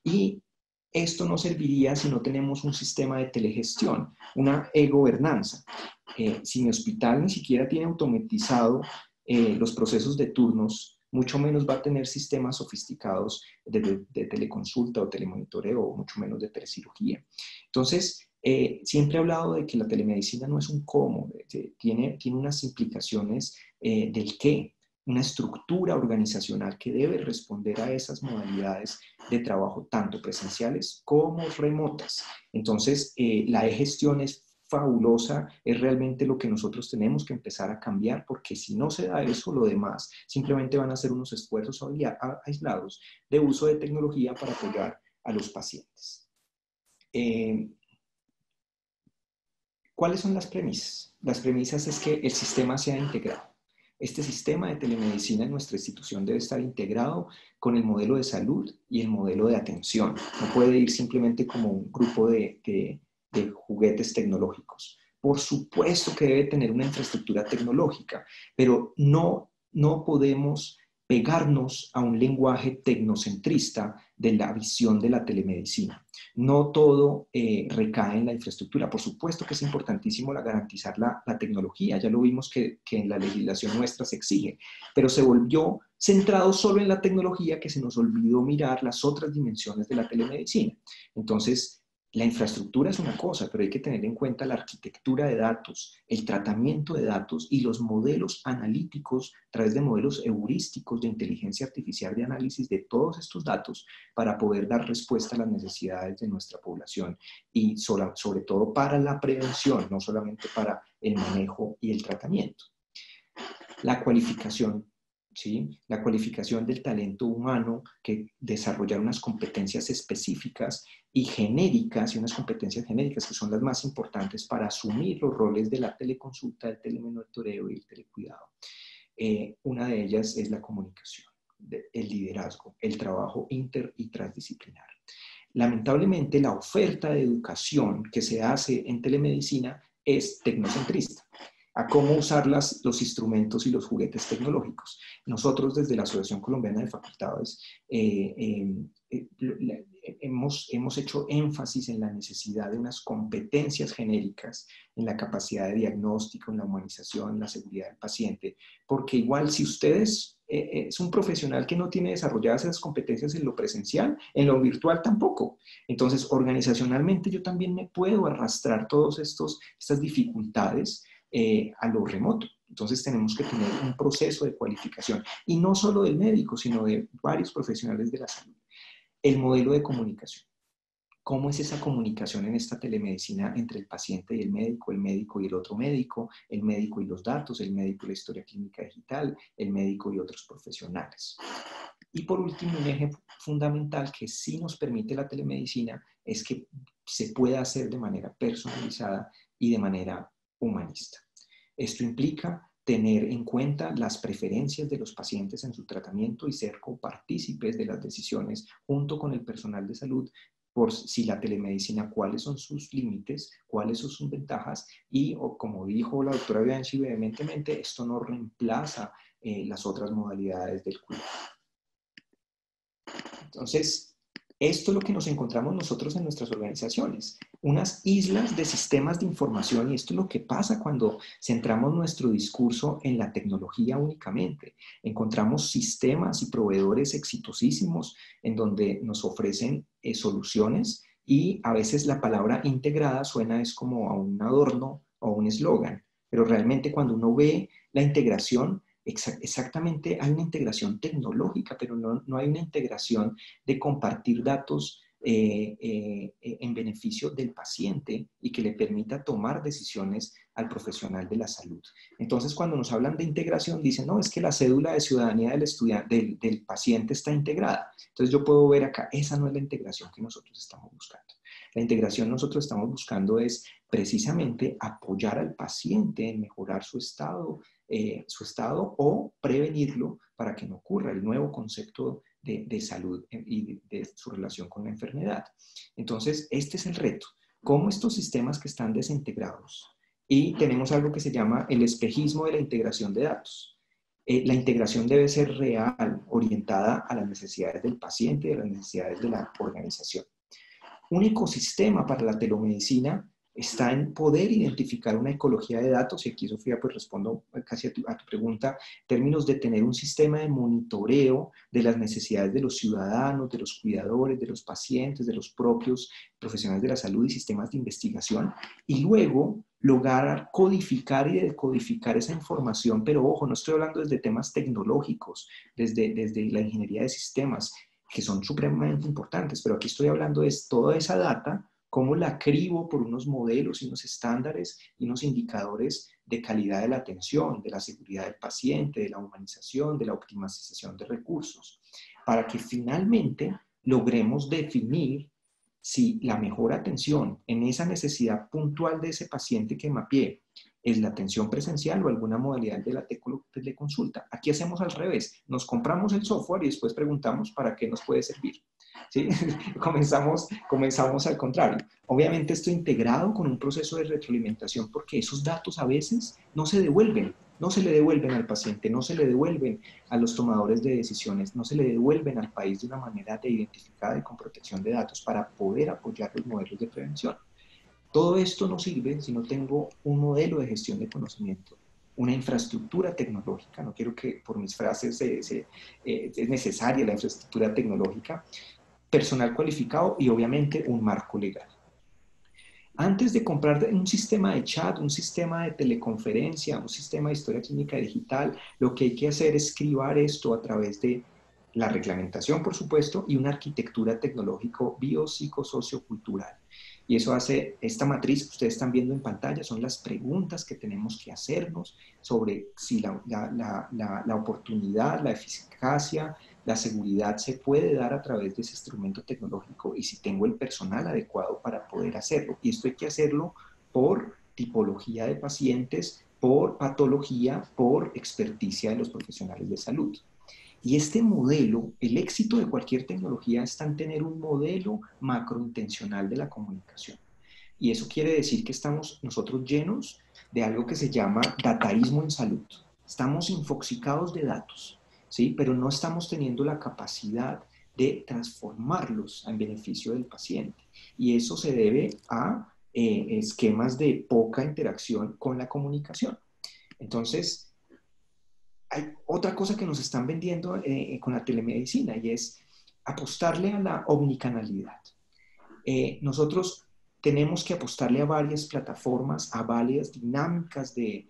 Y esto no serviría si no tenemos un sistema de telegestión, una e-gobernanza. Si mi hospital ni siquiera tiene automatizado los procesos de turnos, mucho menos va a tener sistemas sofisticados de teleconsulta o telemonitoreo, o mucho menos de telecirugía. Entonces, siempre he hablado de que la telemedicina no es un cómo, tiene unas implicaciones del qué, una estructura organizacional que debe responder a esas modalidades de trabajo, tanto presenciales como remotas. Entonces, la e-gestión es fabulosa, es realmente lo que nosotros tenemos que empezar a cambiar, porque si no se da eso, lo demás simplemente van a ser unos esfuerzos aislados de uso de tecnología para apoyar a los pacientes. ¿Cuáles son las premisas? Las premisas es que el sistema sea integrado. Este sistema de telemedicina en nuestra institución debe estar integrado con el modelo de salud y el modelo de atención. No puede ir simplemente como un grupo de juguetes tecnológicos. Por supuesto que debe tener una infraestructura tecnológica, pero no podemos pegarnos a un lenguaje tecnocentrista de la visión de la telemedicina. No todo recae en la infraestructura. Por supuesto que es importantísimo garantizar la tecnología, ya lo vimos que en la legislación nuestra se exige, pero se volvió centrado solo en la tecnología que se nos olvidó mirar las otras dimensiones de la telemedicina. Entonces, La infraestructura es una cosa, pero hay que tener en cuenta la arquitectura de datos, el tratamiento de datos y los modelos analíticos a través de modelos heurísticos de inteligencia artificial de análisis de todos estos datos para poder dar respuesta a las necesidades de nuestra población y sobre todo para la prevención, no solamente para el manejo y el tratamiento. La cualificación. ¿Sí? La cualificación del talento humano, que desarrollar unas competencias específicas y genéricas, y unas competencias genéricas que son las más importantes para asumir los roles de la teleconsulta, el telemonitoreo y el telecuidado. Una de ellas es la comunicación, el liderazgo, el trabajo inter y transdisciplinar. Lamentablemente, la oferta de educación que se hace en telemedicina es tecnocentrista, a cómo usar los instrumentos y los juguetes tecnológicos. Nosotros desde la Asociación Colombiana de Facultades hemos hecho énfasis en la necesidad de unas competencias genéricas en la capacidad de diagnóstico, en la humanización, en la seguridad del paciente, porque igual si ustedes es un profesional que no tiene desarrolladas esas competencias en lo presencial, en lo virtual tampoco. Entonces, organizacionalmente yo también me puedo arrastrar todas estas dificultades a lo remoto. Entonces tenemos que tener un proceso de cualificación, y no solo del médico, sino de varios profesionales de la salud. El modelo de comunicación. ¿Cómo es esa comunicación en esta telemedicina entre el paciente y el médico y el otro médico, el médico y los datos, el médico y la historia clínica digital, el médico y otros profesionales? Y por último, un eje fundamental que sí nos permite la telemedicina es que se pueda hacer de manera personalizada y de manera humanista. Esto implica tener en cuenta las preferencias de los pacientes en su tratamiento y ser copartícipes de las decisiones junto con el personal de salud por si la telemedicina, cuáles son sus límites, cuáles son sus ventajas y, como dijo la doctora Bianchi vehementemente, esto no reemplaza las otras modalidades del cuidado. Entonces, esto es lo que nos encontramos nosotros en nuestras organizaciones, unas islas de sistemas de información, y esto es lo que pasa cuando centramos nuestro discurso en la tecnología únicamente. Encontramos sistemas y proveedores exitosísimos en donde nos ofrecen soluciones, y a veces la palabra integrada suena es como a un adorno o un eslogan, pero realmente cuando uno ve la integración, exactamente hay una integración tecnológica, pero no hay una integración de compartir datos en beneficio del paciente y que le permita tomar decisiones al profesional de la salud. Entonces, cuando nos hablan de integración, dicen, no, es que la cédula de ciudadanía del estudiante, del paciente está integrada. Entonces, yo puedo ver acá, esa no es la integración que nosotros estamos buscando. La integración nosotros estamos buscando es precisamente apoyar al paciente en mejorar su estado o prevenirlo para que no ocurra el nuevo concepto de salud y de su relación con la enfermedad. Entonces, este es el reto. ¿Cómo estos sistemas que están desintegrados? Y tenemos algo que se llama el espejismo de la integración de datos. La integración debe ser real, orientada a las necesidades del paciente y a las necesidades de la organización. Un ecosistema para la telemedicina está en poder identificar una ecología de datos, y aquí, Sofía, pues respondo casi a tu pregunta, en términos de tener un sistema de monitoreo de las necesidades de los ciudadanos, de los cuidadores, de los pacientes, de los propios profesionales de la salud y sistemas de investigación, y luego lograr codificar y decodificar esa información, pero ojo, no estoy hablando desde temas tecnológicos, desde la ingeniería de sistemas, que son supremamente importantes, pero aquí estoy hablando de toda esa data, cómo la cribo por unos modelos y unos estándares y unos indicadores de calidad de la atención, de la seguridad del paciente, de la humanización, de la optimización de recursos, para que finalmente logremos definir si la mejor atención en esa necesidad puntual de ese paciente que mapeé es la atención presencial o alguna modalidad de la teleconsulta. Aquí hacemos al revés, nos compramos el software y después preguntamos para qué nos puede servir. ¿Sí? comenzamos al contrario. Obviamente esto integrado con un proceso de retroalimentación, porque esos datos a veces no se devuelven, no se le devuelven al paciente, no se le devuelven a los tomadores de decisiones, no se le devuelven al país de una manera identificada y con protección de datos para poder apoyar los modelos de prevención. Todo esto no sirve si no tengo un modelo de gestión de conocimiento, una infraestructura tecnológica. No quiero que por mis frases es necesaria la infraestructura tecnológica, personal cualificado y obviamente un marco legal. Antes de comprar un sistema de chat, un sistema de teleconferencia, un sistema de historia clínica digital, lo que hay que hacer es cribar esto a través de la reglamentación, por supuesto, y una arquitectura tecnológico biopsicosociocultural. Y eso hace, esta matriz que ustedes están viendo en pantalla, son las preguntas que tenemos que hacernos sobre si la oportunidad, la eficacia, la seguridad se puede dar a través de ese instrumento tecnológico y si tengo el personal adecuado para poder hacerlo. Y esto hay que hacerlo por tipología de pacientes, por patología, por experticia de los profesionales de salud. Y este modelo, el éxito de cualquier tecnología está en tener un modelo macrointencional de la comunicación. Y eso quiere decir que estamos nosotros llenos de algo que se llama dataísmo en salud. Estamos infoxicados de datos, ¿sí? Pero no estamos teniendo la capacidad de transformarlos en beneficio del paciente. Y eso se debe a esquemas de poca interacción con la comunicación. Entonces, hay otra cosa que nos están vendiendo con la telemedicina y es apostarle a la omnicanalidad. Nosotros tenemos que apostarle a varias plataformas, a varias dinámicas de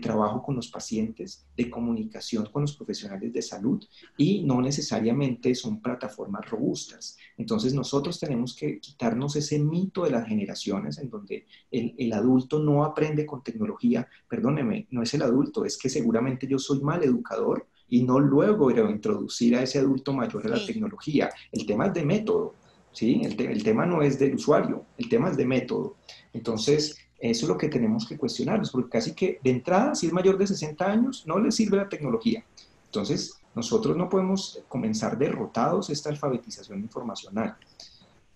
trabajo con los pacientes, de comunicación con los profesionales de salud y no necesariamente son plataformas robustas. Entonces nosotros tenemos que quitarnos ese mito de las generaciones en donde el adulto no aprende con tecnología. Perdóneme, no es el adulto, es que seguramente yo soy mal educador y no luego introducir a ese adulto mayor a la Sí. tecnología. El tema es de método. ¿Sí? El tema no es del usuario, el tema es de método. Entonces, eso es lo que tenemos que cuestionarnos, porque casi que de entrada, si es mayor de 60 años, no le sirve la tecnología. Entonces, nosotros no podemos comenzar derrotados esta alfabetización informacional.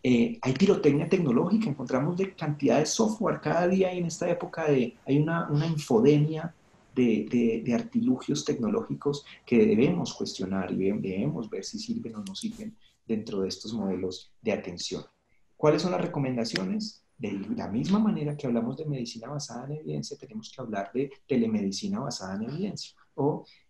Hay pirotecnia tecnológica, encontramos de cantidad de software cada día en esta época hay una infodemia de artilugios tecnológicos que debemos cuestionar y debemos ver si sirven o no sirven dentro de estos modelos de atención. ¿Cuáles son las recomendaciones? De la misma manera que hablamos de medicina basada en evidencia, tenemos que hablar de telemedicina basada en evidencia.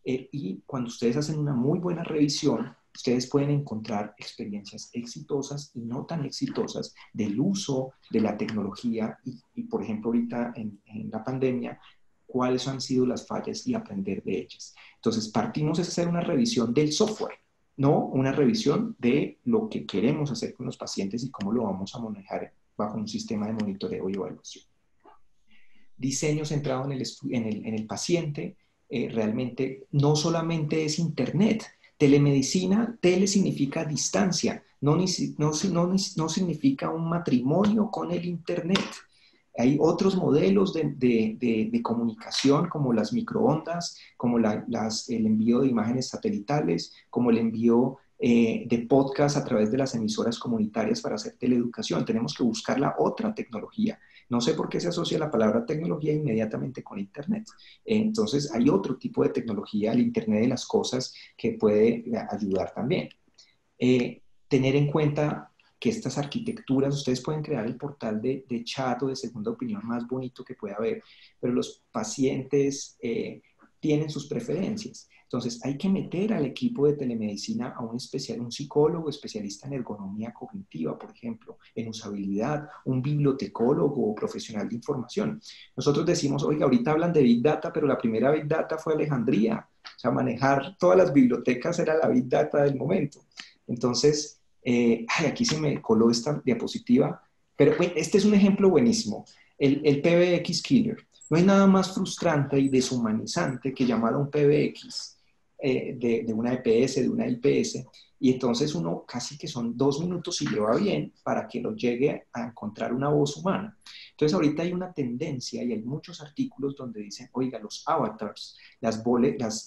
Y cuando ustedes hacen una muy buena revisión, ustedes pueden encontrar experiencias exitosas y no tan exitosas del uso de la tecnología y por ejemplo, ahorita en la pandemia, cuáles han sido las fallas y aprender de ellas. Entonces, partimos de hacer una revisión del software, no una revisión de lo que queremos hacer con los pacientes y cómo lo vamos a manejar bajo un sistema de monitoreo y evaluación. Diseño centrado en el paciente, realmente no solamente es Internet. Telemedicina, tele significa distancia, no significa un matrimonio con el Internet. Hay otros modelos de comunicación como las microondas, como el envío de imágenes satelitales, como el envío de podcast a través de las emisoras comunitarias para hacer teleeducación. Tenemos que buscar la otra tecnología. No sé por qué se asocia la palabra tecnología inmediatamente con Internet. Entonces hay otro tipo de tecnología, el Internet de las cosas, que puede ayudar también. Tener en cuenta que estas arquitecturas, ustedes pueden crear el portal de chat o de segunda opinión más bonito que pueda haber, pero los pacientes tienen sus preferencias. Entonces, hay que meter al equipo de telemedicina a un psicólogo especialista en ergonomía cognitiva, por ejemplo, en usabilidad, un bibliotecólogo o profesional de información. Nosotros decimos, oiga, ahorita hablan de Big Data, pero la primera Big Data fue Alejandría. O sea, manejar todas las bibliotecas era la Big Data del momento. Entonces, aquí se me coló esta diapositiva, pero bueno, este es un ejemplo buenísimo. El PBX Killer. No hay nada más frustrante y deshumanizante que llamar a un PBX de una EPS, de una IPS, y entonces uno casi que son 2 minutos si le va bien para que lo llegue a encontrar una voz humana. Entonces ahorita hay una tendencia y hay muchos artículos donde dicen, oiga, los avatars,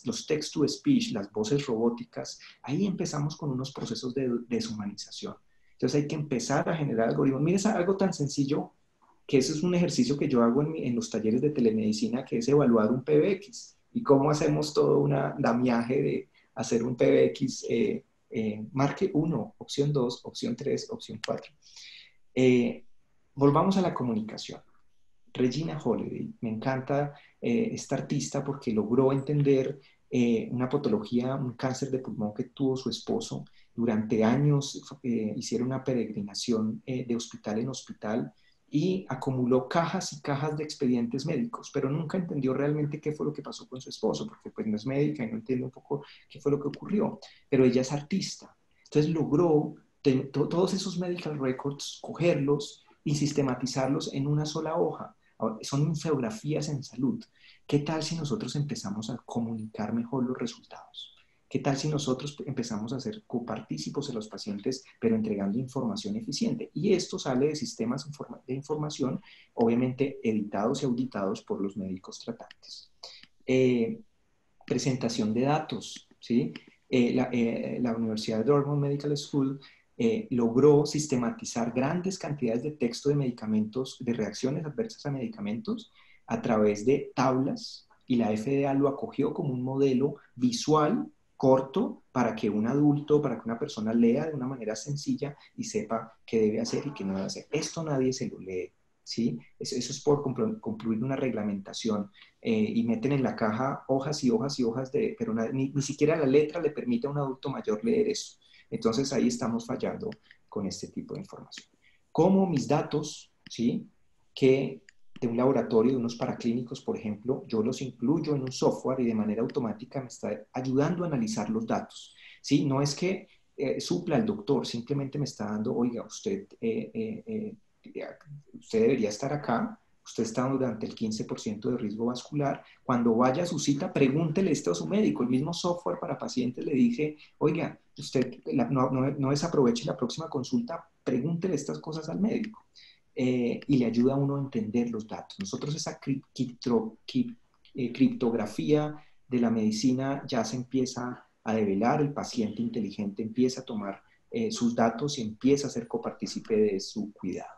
los text-to-speech, las voces robóticas, ahí empezamos con unos procesos de deshumanización. Entonces hay que empezar a generar algoritmos. Mira, es algo tan sencillo que ese es un ejercicio que yo hago en los talleres de telemedicina, que es evaluar un PBX y cómo hacemos todo un andamiaje de hacer un PBX, marque 1, opción 2, opción 3, opción 4. Volvamos a la comunicación. Regina Holiday, me encanta esta artista porque logró entender una patología, un cáncer de pulmón que tuvo su esposo. Durante años hicieron una peregrinación de hospital en hospital y acumuló cajas y cajas de expedientes médicos, pero nunca entendió realmente qué fue lo que pasó con su esposo, porque pues no es médica y no entiende un poco qué fue lo que ocurrió, pero ella es artista. Entonces logró todos esos medical records, cogerlos y sistematizarlos en una sola hoja. Ahora, son infografías en salud. ¿Qué tal si nosotros empezamos a comunicar mejor los resultados? ¿Qué tal si nosotros empezamos a ser copartícipes de los pacientes, pero entregando información eficiente? Y esto sale de sistemas de información, obviamente editados y auditados por los médicos tratantes. Presentación de datos, ¿sí? La Universidad de Dartmouth Medical School logró sistematizar grandes cantidades de texto de medicamentos, de reacciones adversas a medicamentos, a través de tablas, y la FDA lo acogió como un modelo visual corto para que un adulto, para que una persona lea de una manera sencilla y sepa qué debe hacer y qué no debe hacer. Esto nadie se lo lee, ¿sí? Eso es por concluir una reglamentación, y meten en la caja hojas y hojas y hojas pero ni siquiera la letra le permite a un adulto mayor leer eso. Entonces ahí estamos fallando con este tipo de información. Como mis datos, ¿sí? Que de un laboratorio, de unos paraclínicos, por ejemplo, yo los incluyo en un software y de manera automática me está ayudando a analizar los datos, ¿sí? No es que supla al doctor, simplemente me está dando, oiga, usted debería estar acá, usted está durante el 15% de riesgo vascular. Cuando vaya a su cita, pregúntele esto a su médico. El mismo software para pacientes le dije, oiga, usted no desaproveche la próxima consulta, pregúntele estas cosas al médico. Y le ayuda a uno a entender los datos. Nosotros esa criptografía de la medicina ya se empieza a develar, el paciente inteligente empieza a tomar sus datos y empieza a ser copartícipe de su cuidado.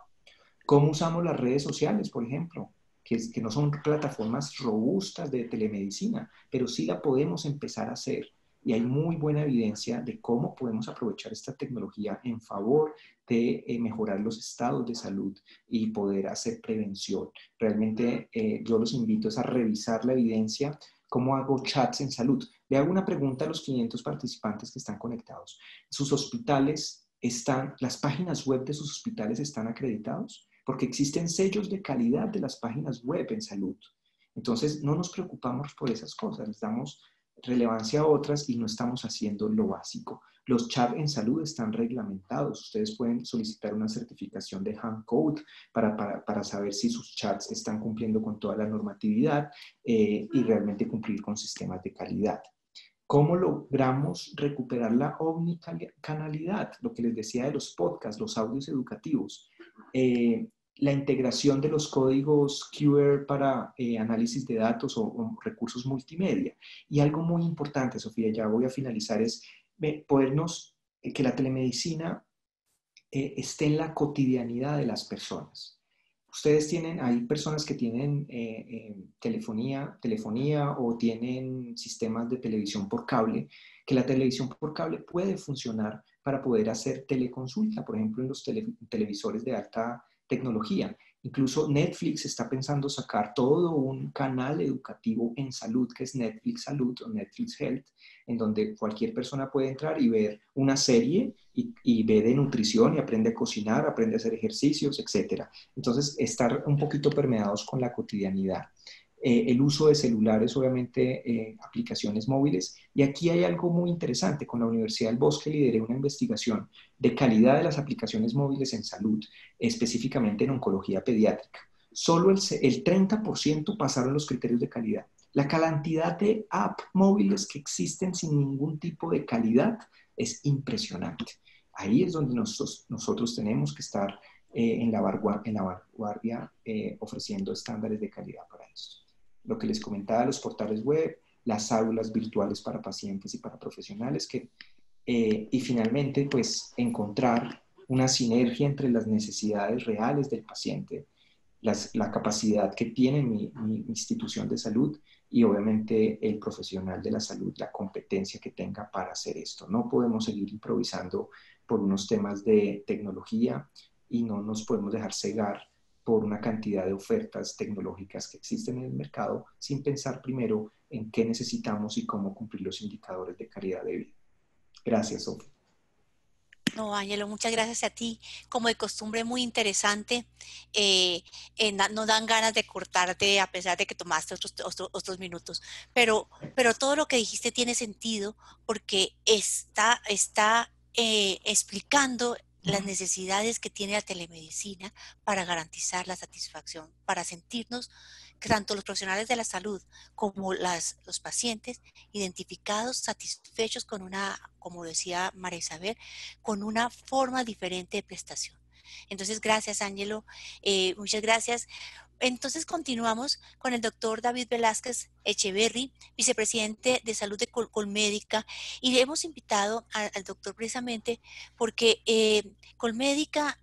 ¿Cómo usamos las redes sociales, por ejemplo? Que no son plataformas robustas de telemedicina, pero sí la podemos empezar a hacer. Y hay muy buena evidencia de cómo podemos aprovechar esta tecnología en favor de mejorar los estados de salud y poder hacer prevención. Realmente yo los invito a revisar la evidencia. ¿Cómo hago chats en salud? Le hago una pregunta a los 500 participantes que están conectados. ¿Sus hospitales las páginas web de sus hospitales están acreditados? Porque existen sellos de calidad de las páginas web en salud. Entonces, no nos preocupamos por esas cosas, les damos relevancia a otras y no estamos haciendo lo básico. Los chats en salud están reglamentados. Ustedes pueden solicitar una certificación de HANCODE para saber si sus chats están cumpliendo con toda la normatividad y realmente cumplir con sistemas de calidad. ¿Cómo logramos recuperar la omnicanalidad? Lo que les decía de los podcasts, los audios educativos. La integración de los códigos QR para análisis de datos o recursos multimedia. Y algo muy importante, Sofía, ya voy a finalizar, es podernos, que la telemedicina esté en la cotidianidad de las personas. Ustedes hay personas que tienen telefonía o tienen sistemas de televisión por cable, que la televisión por cable puede funcionar para poder hacer teleconsulta, por ejemplo, en los televisores de alta tecnología. Incluso Netflix está pensando sacar todo un canal educativo en salud, que es Netflix Salud o Netflix Health, en donde cualquier persona puede entrar y ver una serie y ve de nutrición y aprende a cocinar, aprende a hacer ejercicios, etc. Entonces, estar un poquito permeados con la cotidianidad. El uso de celulares, obviamente, aplicaciones móviles. Y aquí hay algo muy interesante. Con la Universidad del Bosque lideré una investigación de calidad de las aplicaciones móviles en salud, específicamente en oncología pediátrica. Solo el 30% pasaron los criterios de calidad. La cantidad de apps móviles que existen sin ningún tipo de calidad es impresionante. Ahí es donde nosotros tenemos que estar en la vanguardia ofreciendo estándares de calidad para esto. Lo que les comentaba, los portales web, las aulas virtuales para pacientes y para profesionales, y finalmente, pues, encontrar una sinergia entre las necesidades reales del paciente, la capacidad que tiene mi institución de salud y obviamente el profesional de la salud, la competencia que tenga para hacer esto. No podemos seguir improvisando por unos temas de tecnología y no nos podemos dejar cegar por una cantidad de ofertas tecnológicas que existen en el mercado sin pensar primero en qué necesitamos y cómo cumplir los indicadores de calidad de vida. Gracias, Sofía. No, Ángelo, muchas gracias a ti. Como de costumbre, muy interesante. Eh, no dan ganas de cortarte a pesar de que tomaste otros minutos. Pero todo lo que dijiste tiene sentido porque está explicando las necesidades que tiene la telemedicina para garantizar la satisfacción, para sentirnos, que tanto los profesionales de la salud como los pacientes, identificados, satisfechos con como decía María Isabel, con una forma diferente de prestación. Entonces, gracias, Ángelo. Muchas gracias. Entonces, continuamos con el doctor David Velázquez Echeverry, vicepresidente de salud de Colmédica, y le hemos invitado al doctor precisamente porque Colmédica,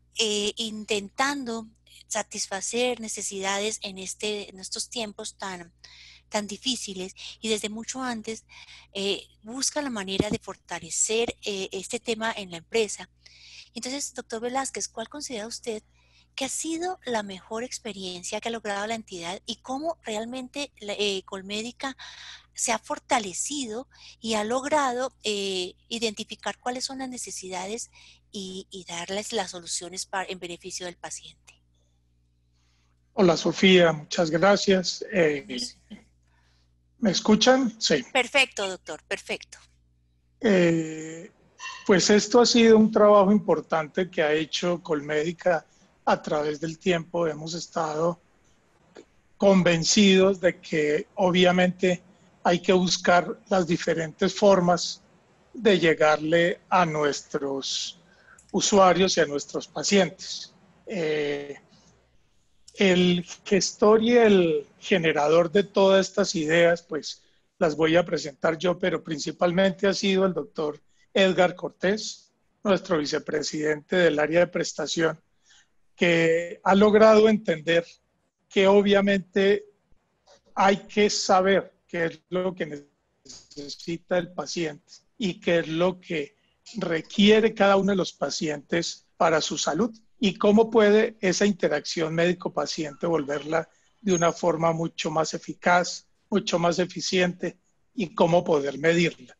intentando satisfacer necesidades en estos tiempos tan difíciles y desde mucho antes, busca la manera de fortalecer este tema en la empresa. Entonces, doctor Velázquez, ¿cuál considera usted que ha sido la mejor experiencia que ha logrado la entidad y cómo realmente Colmédica se ha fortalecido y ha logrado identificar cuáles son las necesidades y darles las soluciones en beneficio del paciente? Hola Sofía, muchas gracias. ¿Me escuchan? Sí. Perfecto, doctor, perfecto. Pues esto ha sido un trabajo importante que ha hecho Colmédica a través del tiempo. Hemos estado convencidos de que obviamente hay que buscar las diferentes formas de llegarle a nuestros usuarios y a nuestros pacientes. El gestor y el generador de todas estas ideas, pues las voy a presentar yo, pero principalmente ha sido el doctor Edgar Cortés, nuestro vicepresidente del área de prestación, que ha logrado entender que obviamente hay que saber qué es lo que necesita el paciente y qué es lo que requiere cada uno de los pacientes para su salud y cómo puede esa interacción médico-paciente volverla de una forma mucho más eficaz, mucho más eficiente y cómo poder medirla.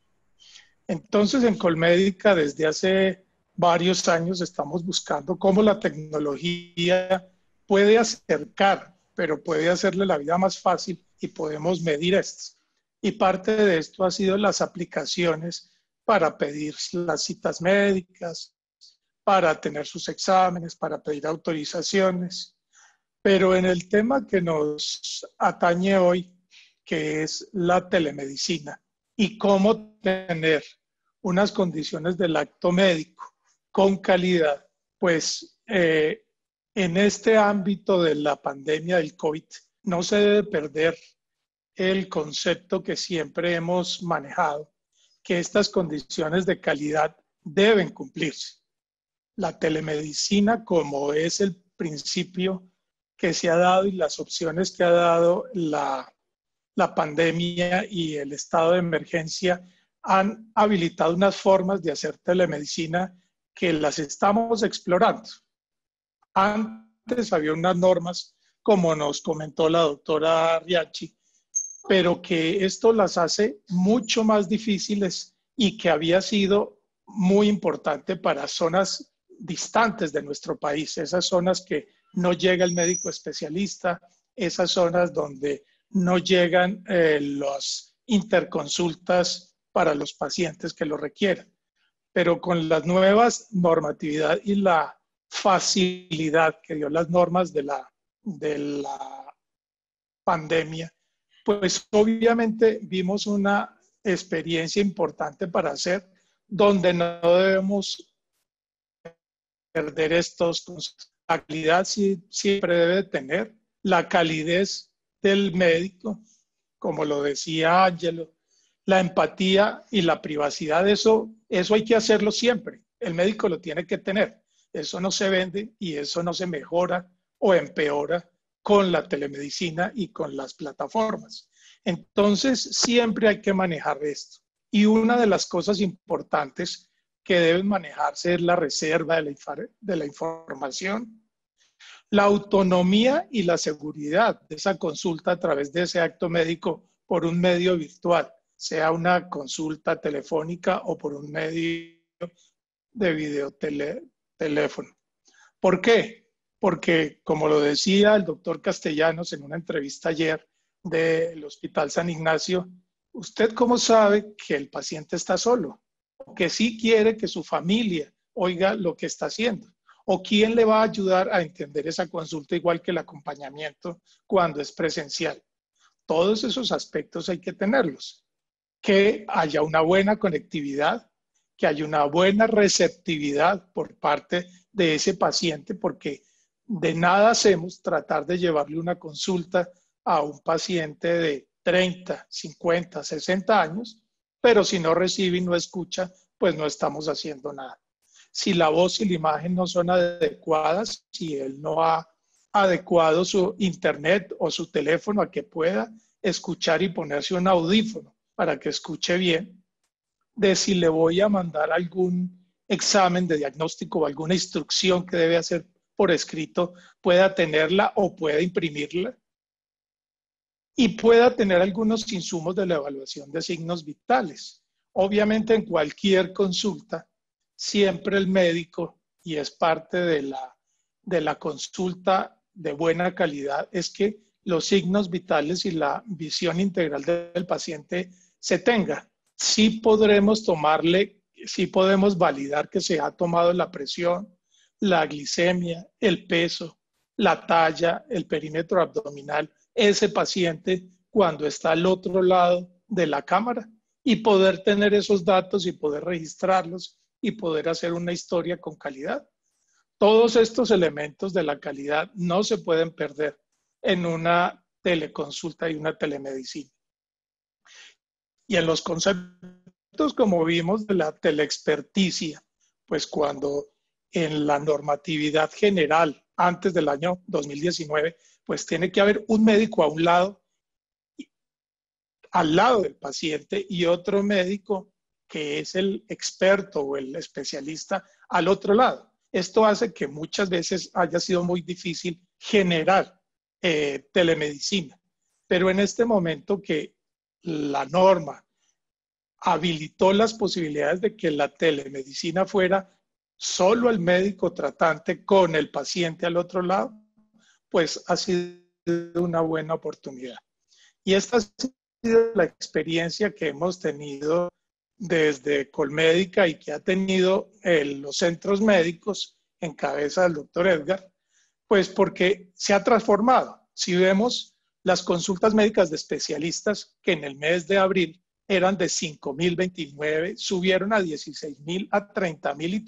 Entonces, en Colmédica, desde hace varios años estamos buscando cómo la tecnología puede acercar, pero puede hacerle la vida más fácil y podemos medir esto. Y parte de esto ha sido las aplicaciones para pedir las citas médicas, para tener sus exámenes, para pedir autorizaciones. Pero en el tema que nos atañe hoy, que es la telemedicina y cómo tener unas condiciones del acto médico con calidad, pues en este ámbito de la pandemia del COVID no se debe perder el concepto que siempre hemos manejado, que estas condiciones de calidad deben cumplirse. La telemedicina, como es el principio que se ha dado y las opciones que ha dado la pandemia y el estado de emergencia, han habilitado unas formas de hacer telemedicina que las estamos explorando. Antes había unas normas, como nos comentó la doctora Riachi, pero que esto las hace mucho más difíciles y que había sido muy importante para zonas distantes de nuestro país, esas zonas que no llega el médico especialista, esas zonas donde no llegan las interconsultas para los pacientes que lo requieran. Pero con las nuevas normatividad y la facilidad que dio las normas de la pandemia, pues obviamente vimos una experiencia importante para hacer, donde no debemos perder estos conceptos. La calidad sí, siempre debe tener, la calidez del médico, como lo decía Ángelo, la empatía y la privacidad, eso hay que hacerlo siempre. El médico lo tiene que tener. Eso no se vende y eso no se mejora o empeora con la telemedicina y con las plataformas. Entonces, siempre hay que manejar esto. Y una de las cosas importantes que deben manejarse es la reserva de la información, la autonomía y la seguridad de esa consulta a través de ese acto médico por un medio virtual, sea una consulta telefónica o por un medio de videoteléfono. ¿Por qué? Porque, como lo decía el doctor Castellanos en una entrevista ayer del Hospital San Ignacio, ¿usted cómo sabe que el paciente está solo? O que sí quiere que su familia oiga lo que está haciendo. ¿O quién le va a ayudar a entender esa consulta igual que el acompañamiento cuando es presencial? Todos esos aspectos hay que tenerlos. Que haya una buena conectividad, que haya una buena receptividad por parte de ese paciente, porque de nada hacemos tratar de llevarle una consulta a un paciente de 30, 50, 60 años, pero si no recibe y no escucha, pues no estamos haciendo nada. Si la voz y la imagen no son adecuadas, si él no ha adecuado su internet o su teléfono a que pueda escuchar y ponerse un audífono para que escuche bien, de si le voy a mandar algún examen de diagnóstico o alguna instrucción que debe hacer por escrito, pueda tenerla o pueda imprimirla y pueda tener algunos insumos de la evaluación de signos vitales. Obviamente en cualquier consulta, siempre el médico, y es parte de la consulta de buena calidad, es que los signos vitales y la visión integral del paciente se tenga. Sí podremos tomarle, sí podemos validar que se ha tomado la presión, la glicemia, el peso, la talla, el perímetro abdominal, ese paciente cuando está al otro lado de la cámara y poder tener esos datos y poder registrarlos y poder hacer una historia con calidad. Todos estos elementos de la calidad no se pueden perder en una teleconsulta y una telemedicina. Y en los conceptos, como vimos, de la teleexperticia, pues cuando en la normatividad general, antes del año 2019, pues tiene que haber un médico a un lado, al lado del paciente, y otro médico que es el experto o el especialista al otro lado. Esto hace que muchas veces haya sido muy difícil generar telemedicina. Pero en este momento que la norma habilitó las posibilidades de que la telemedicina fuera solo el médico tratante con el paciente al otro lado, pues ha sido una buena oportunidad. Y esta ha sido la experiencia que hemos tenido desde Colmédica y que ha tenido los centros médicos en cabeza del doctor Edgar, pues porque se ha transformado. Si vemos las consultas médicas de especialistas que en el mes de abril eran de 5.029, subieron a 16.000, a 30.000 y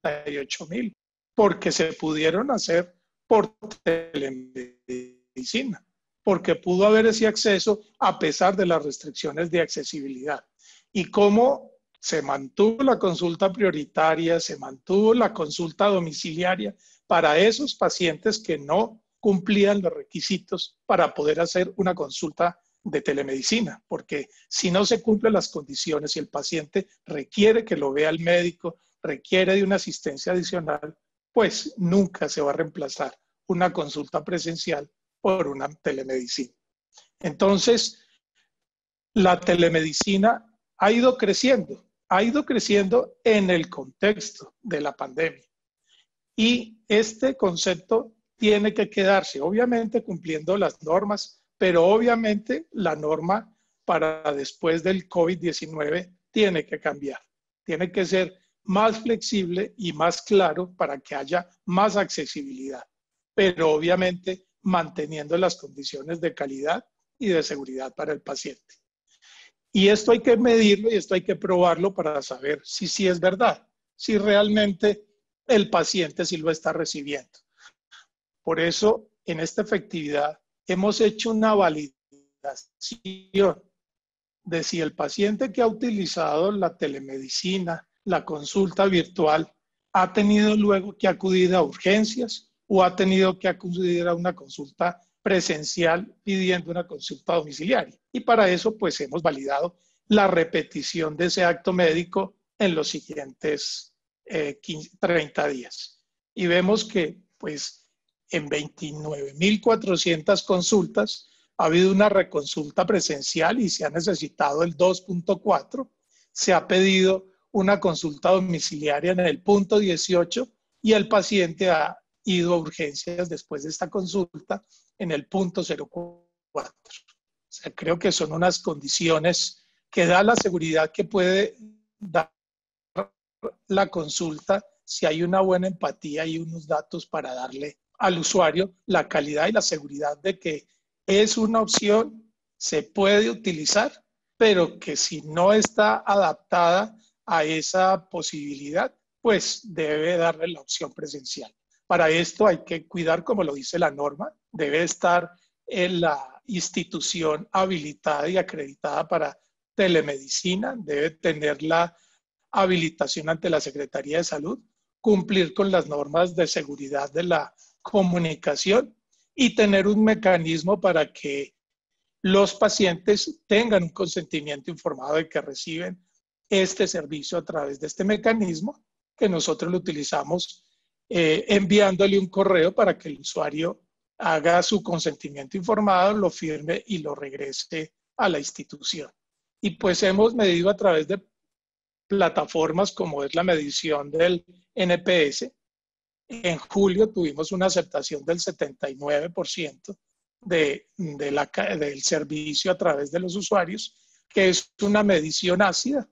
38.000, porque se pudieron hacer por telemedicina, porque pudo haber ese acceso a pesar de las restricciones de accesibilidad. Y cómo se mantuvo la consulta prioritaria, se mantuvo la consulta domiciliaria para esos pacientes que no cumplían los requisitos para poder hacer una consulta de telemedicina, porque si no se cumplen las condiciones y el paciente requiere que lo vea el médico, requiere de una asistencia adicional, pues nunca se va a reemplazar una consulta presencial por una telemedicina. Entonces, la telemedicina ha ido creciendo en el contexto de la pandemia. Y este concepto tiene que quedarse, obviamente cumpliendo las normas, pero obviamente la norma para después del COVID-19 tiene que cambiar. Tiene que ser más flexible y más claro para que haya más accesibilidad, pero obviamente manteniendo las condiciones de calidad y de seguridad para el paciente. Y esto hay que medirlo y esto hay que probarlo para saber si sí es verdad, si realmente el paciente sí lo está recibiendo. Por eso, en esta efectividad, hemos hecho una validación de si el paciente que ha utilizado la telemedicina, la consulta virtual, ha tenido luego que acudir a urgencias o ha tenido que acudir a una consulta presencial pidiendo una consulta domiciliaria. Y para eso, pues, hemos validado la repetición de ese acto médico en los siguientes 30 días. Y vemos que, pues, en 29.400 consultas ha habido una reconsulta presencial y se ha necesitado el 2.4. Se ha pedido una consulta domiciliaria en el punto 18 y el paciente ha ido a urgencias después de esta consulta en el punto 04. O sea, creo que son unas condiciones que da la seguridad que puede dar la consulta si hay una buena empatía y unos datos para darle al usuario la calidad y la seguridad de que es una opción, se puede utilizar, pero que si no está adaptada a esa posibilidad, pues debe darle la opción presencial. Para esto hay que cuidar, como lo dice la norma, debe estar en la institución habilitada y acreditada para telemedicina, debe tener la habilitación ante la Secretaría de Salud, cumplir con las normas de seguridad de la comunicación y tener un mecanismo para que los pacientes tengan un consentimiento informado de que reciben este servicio a través de este mecanismo que nosotros lo utilizamos enviándole un correo para que el usuario haga su consentimiento informado, lo firme y lo regrese a la institución. Y pues hemos medido a través de plataformas como es la medición del NPS. En julio tuvimos una aceptación del 79% del servicio a través de los usuarios, que es una medición ácida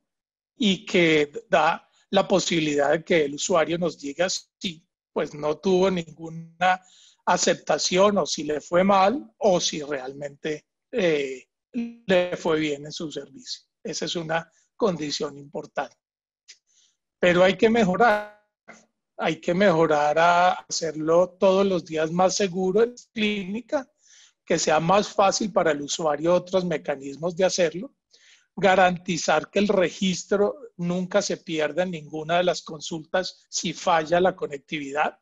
y que da la posibilidad de que el usuario nos diga si pues no tuvo ninguna aceptación o si le fue mal o si realmente le fue bien en su servicio. Esa es una condición importante. Pero hay que mejorar a hacerlo todos los días más seguro en la clínica, que sea más fácil para el usuario otros mecanismos de hacerlo, garantizar que el registro nunca se pierda en ninguna de las consultas si falla la conectividad,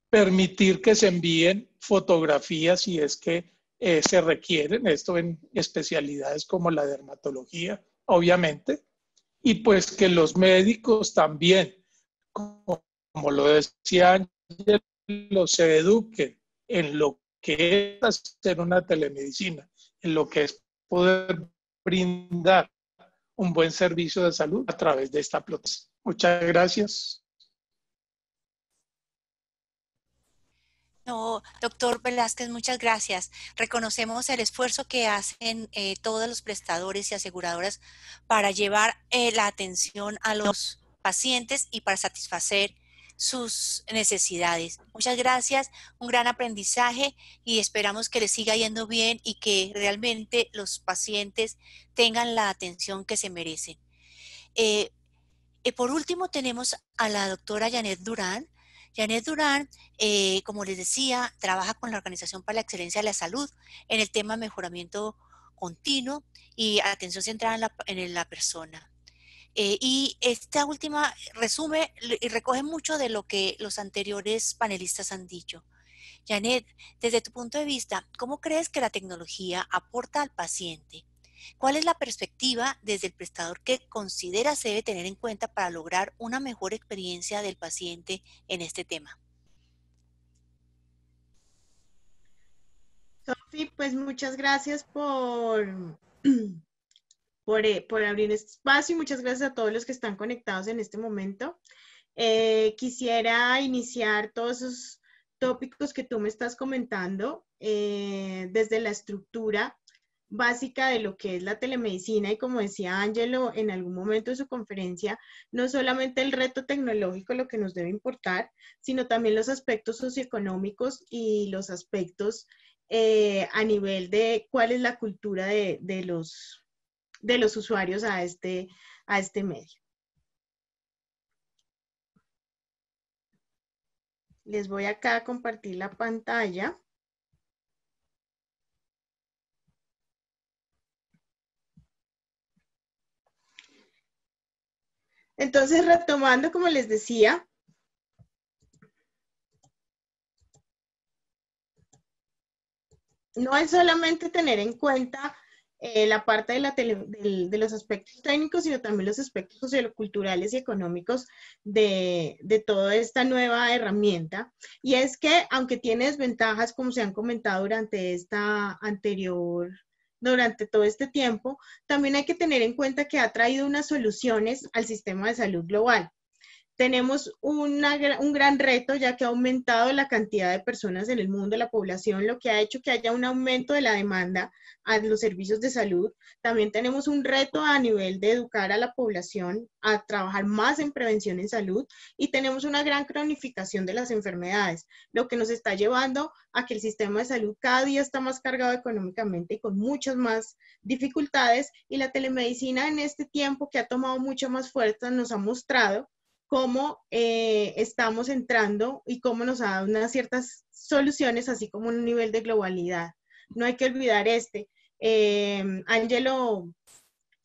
permitir que se envíen fotografías si es que se requieren, esto en especialidades como la dermatología, obviamente, y pues que los médicos también, como lo decía Ángel, se eduquen en lo que es hacer una telemedicina, en lo que es poder brindar un buen servicio de salud a través de esta plataforma. Muchas gracias. No, doctor Velázquez, muchas gracias. Reconocemos el esfuerzo que hacen todos los prestadores y aseguradoras para llevar la atención a los pacientes y para satisfacer sus necesidades. Muchas gracias, un gran aprendizaje y esperamos que les siga yendo bien y que realmente los pacientes tengan la atención que se merecen. Por último, tenemos a la doctora Janet Durán. Janet Durán, como les decía, trabaja con la Organización para la Excelencia de la Salud en el tema mejoramiento continuo y atención centrada en la persona. Y esta última resume y recoge mucho de lo que los anteriores panelistas han dicho. Janet, desde tu punto de vista, ¿cómo crees que la tecnología aporta al paciente? ¿Cuál es la perspectiva desde el prestador que considera se debe tener en cuenta para lograr una mejor experiencia del paciente en este tema? Sofi, pues muchas gracias por abrir este espacio y muchas gracias a todos los que están conectados en este momento. Quisiera iniciar todos esos tópicos que tú me estás comentando desde la estructura básica de lo que es la telemedicina y como decía Ángelo en algún momento de su conferencia, no solamente el reto tecnológico lo que nos debe importar, sino también los aspectos socioeconómicos y los aspectos a nivel de cuál es la cultura de los usuarios a este medio. Les voy acá a compartir la pantalla. Entonces, retomando, como les decía, no es solamente tener en cuenta la parte de los aspectos técnicos, sino también los aspectos socioculturales y económicos de toda esta nueva herramienta. Y es que, aunque tiene desventajas, como se han comentado durante esta anterior durante todo este tiempo, también hay que tener en cuenta que ha traído unas soluciones al sistema de salud global. Tenemos un gran reto, ya que ha aumentado la cantidad de personas en el mundo, la población, lo que ha hecho que haya un aumento de la demanda a los servicios de salud. También tenemos un reto a nivel de educar a la población a trabajar más en prevención en salud, y tenemos una gran cronificación de las enfermedades, lo que nos está llevando a que el sistema de salud cada día está más cargado económicamente y con muchas más dificultades, y la telemedicina en este tiempo que ha tomado mucha más fuerza nos ha mostrado cómo estamos entrando y cómo nos ha dado unas ciertas soluciones, así como un nivel de globalidad. No hay que olvidar Ángelo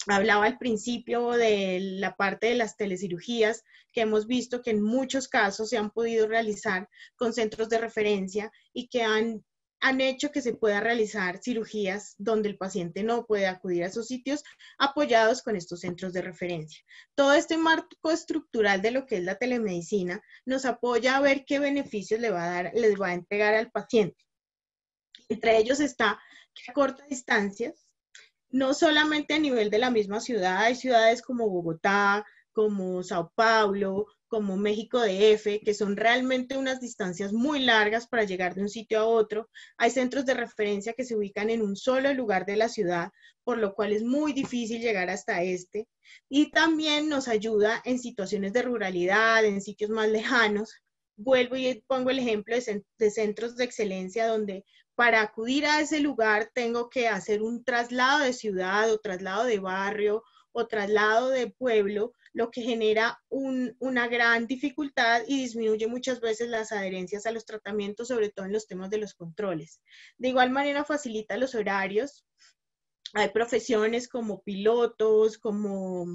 hablaba al principio de la parte de las telecirugías, que hemos visto que en muchos casos se han podido realizar con centros de referencia y que han hecho que se pueda realizar cirugías donde el paciente no puede acudir a esos sitios, apoyados con estos centros de referencia. Todo este marco estructural de lo que es la telemedicina nos apoya a ver qué beneficios les va a entregar al paciente. Entre ellos está que a cortas distancias, no solamente a nivel de la misma ciudad, hay ciudades como Bogotá, como Sao Paulo, como México DF, que son realmente unas distancias muy largas para llegar de un sitio a otro. Hay centros de referencia que se ubican en un solo lugar de la ciudad, por lo cual es muy difícil llegar hasta este. Y también nos ayuda en situaciones de ruralidad, en sitios más lejanos. Vuelvo y pongo el ejemplo de centros de excelencia donde para acudir a ese lugar tengo que hacer un traslado de ciudad o traslado de barrio o traslado de pueblo, lo que genera una gran dificultad y disminuye muchas veces las adherencias a los tratamientos, sobre todo en los temas de los controles. De igual manera facilita los horarios. Hay profesiones como pilotos, como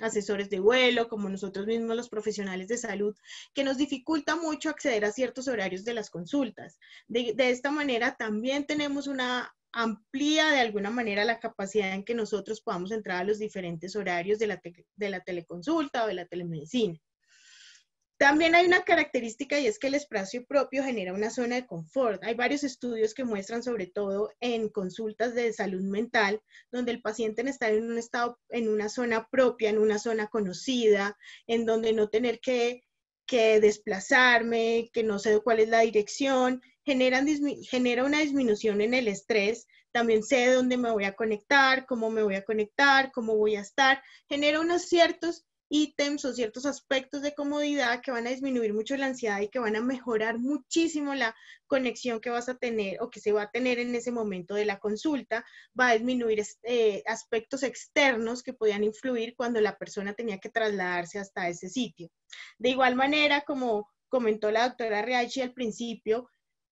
asesores de vuelo, como nosotros mismos los profesionales de salud, que nos dificulta mucho acceder a ciertos horarios de las consultas. De esta manera también tenemos una amplía de alguna manera la capacidad en que nosotros podamos entrar a los diferentes horarios de la teleconsulta o de la telemedicina. También hay una característica, y es que el espacio propio genera una zona de confort. Hay varios estudios que muestran, sobre todo en consultas de salud mental, donde el paciente está en un estado, en una zona propia, en una zona conocida, en donde no tener que desplazarme, que no sé cuál es la dirección, genera una disminución en el estrés. También sé dónde me voy a conectar, cómo me voy a conectar, cómo voy a estar. Genera unos ciertos ítems o ciertos aspectos de comodidad que van a disminuir mucho la ansiedad y que van a mejorar muchísimo la conexión que vas a tener o que se va a tener en ese momento de la consulta. Va a disminuir aspectos externos que podían influir cuando la persona tenía que trasladarse hasta ese sitio. De igual manera, como comentó la doctora Riachi al principio,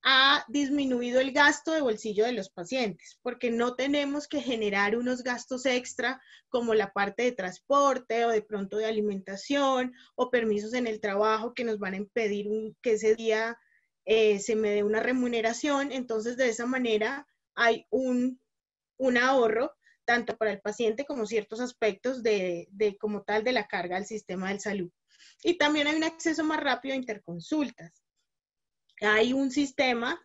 ha disminuido el gasto de bolsillo de los pacientes, porque no tenemos que generar unos gastos extra como la parte de transporte o de pronto de alimentación o permisos en el trabajo que nos van a impedir que ese día se me dé una remuneración. Entonces, de esa manera hay un ahorro tanto para el paciente como ciertos aspectos como tal de la carga al sistema de salud. Y también hay un acceso más rápido a interconsultas. Hay un sistema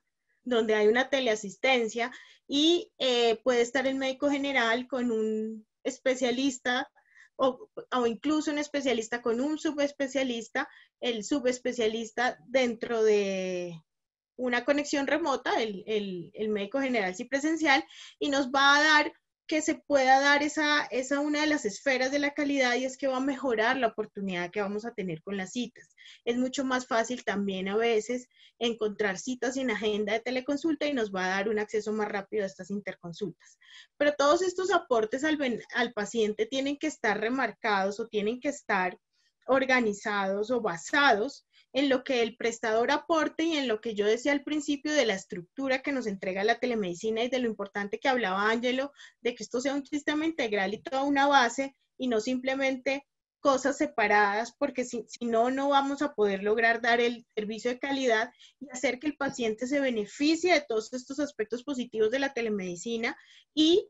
donde hay una teleasistencia y puede estar el médico general con un especialista o incluso un especialista con un subespecialista, el subespecialista dentro de una conexión remota, el médico general sí presencial, y nos va a dar que se pueda dar esa una de las esferas de la calidad, y es que va a mejorar la oportunidad que vamos a tener con las citas. Es mucho más fácil también a veces encontrar citas en agenda de teleconsulta y nos va a dar un acceso más rápido a estas interconsultas. Pero todos estos aportes al paciente tienen que estar remarcados o tienen que estar organizados o basados en lo que el prestador aporte y en lo que yo decía al principio de la estructura que nos entrega la telemedicina y de lo importante que hablaba Ángelo, de que esto sea un sistema integral y toda una base y no simplemente cosas separadas, porque si no, no vamos a poder lograr dar el servicio de calidad y hacer que el paciente se beneficie de todos estos aspectos positivos de la telemedicina y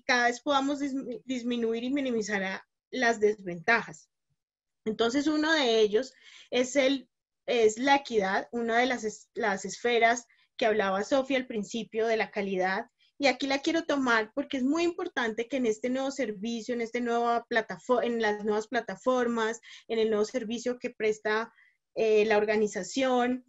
cada vez podamos disminuir y minimizar las desventajas. Entonces, uno de ellos es la equidad, una de las esferas que hablaba Sofía al principio de la calidad, y aquí la quiero tomar porque es muy importante que en este nuevo servicio, en las nuevas plataformas, en el nuevo servicio que presta la organización,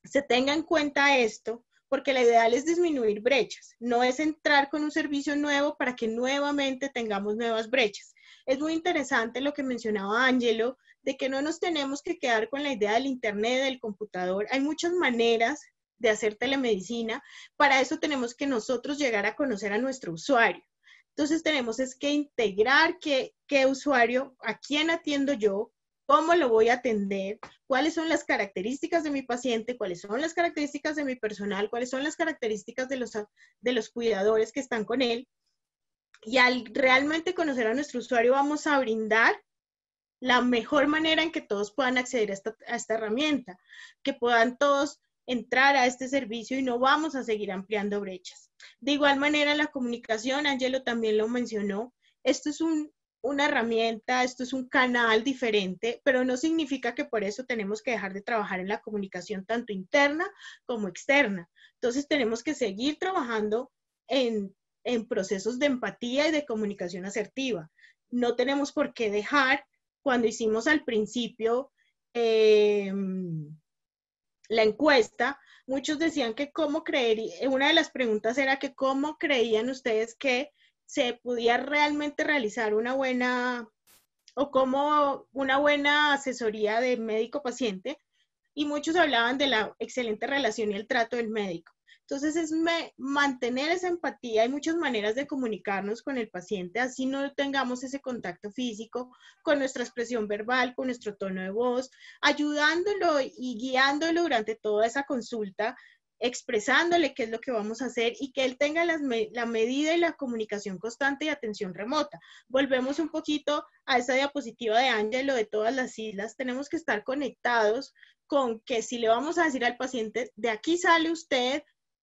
se tenga en cuenta esto, porque la ideal es disminuir brechas, no es entrar con un servicio nuevo para que nuevamente tengamos nuevas brechas. Es muy interesante lo que mencionaba Ángelo, de que no nos tenemos que quedar con la idea del internet, del computador. Hay muchas maneras de hacer telemedicina. Para eso tenemos que nosotros llegar a conocer a nuestro usuario. Entonces tenemos es que integrar qué usuario, a quién atiendo yo, cómo lo voy a atender, cuáles son las características de mi paciente, cuáles son las características de mi personal, cuáles son las características de los cuidadores que están con él. Y al realmente conocer a nuestro usuario vamos a brindar la mejor manera en que todos puedan acceder a esta herramienta, que puedan todos entrar a este servicio y no vamos a seguir ampliando brechas. De igual manera, la comunicación, Ángelo también lo mencionó, esto es una herramienta, esto es un canal diferente, pero no significa que por eso tenemos que dejar de trabajar en la comunicación tanto interna como externa. Entonces tenemos que seguir trabajando en procesos de empatía y de comunicación asertiva. No tenemos por qué dejar, cuando hicimos al principio la encuesta, muchos decían que una de las preguntas era que cómo creían ustedes que se podía realmente realizar una buena asesoría de médico-paciente, y muchos hablaban de la excelente relación y el trato del médico. Entonces es mantener esa empatía. Hay muchas maneras de comunicarnos con el paciente, así no tengamos ese contacto físico, con nuestra expresión verbal, con nuestro tono de voz, ayudándolo y guiándolo durante toda esa consulta, expresándole qué es lo que vamos a hacer y que él tenga la medida y la comunicación constante y atención remota. Volvemos un poquito a esa diapositiva de Ángelo de todas las islas. Tenemos que estar conectados con que si le vamos a decir al paciente, de aquí sale usted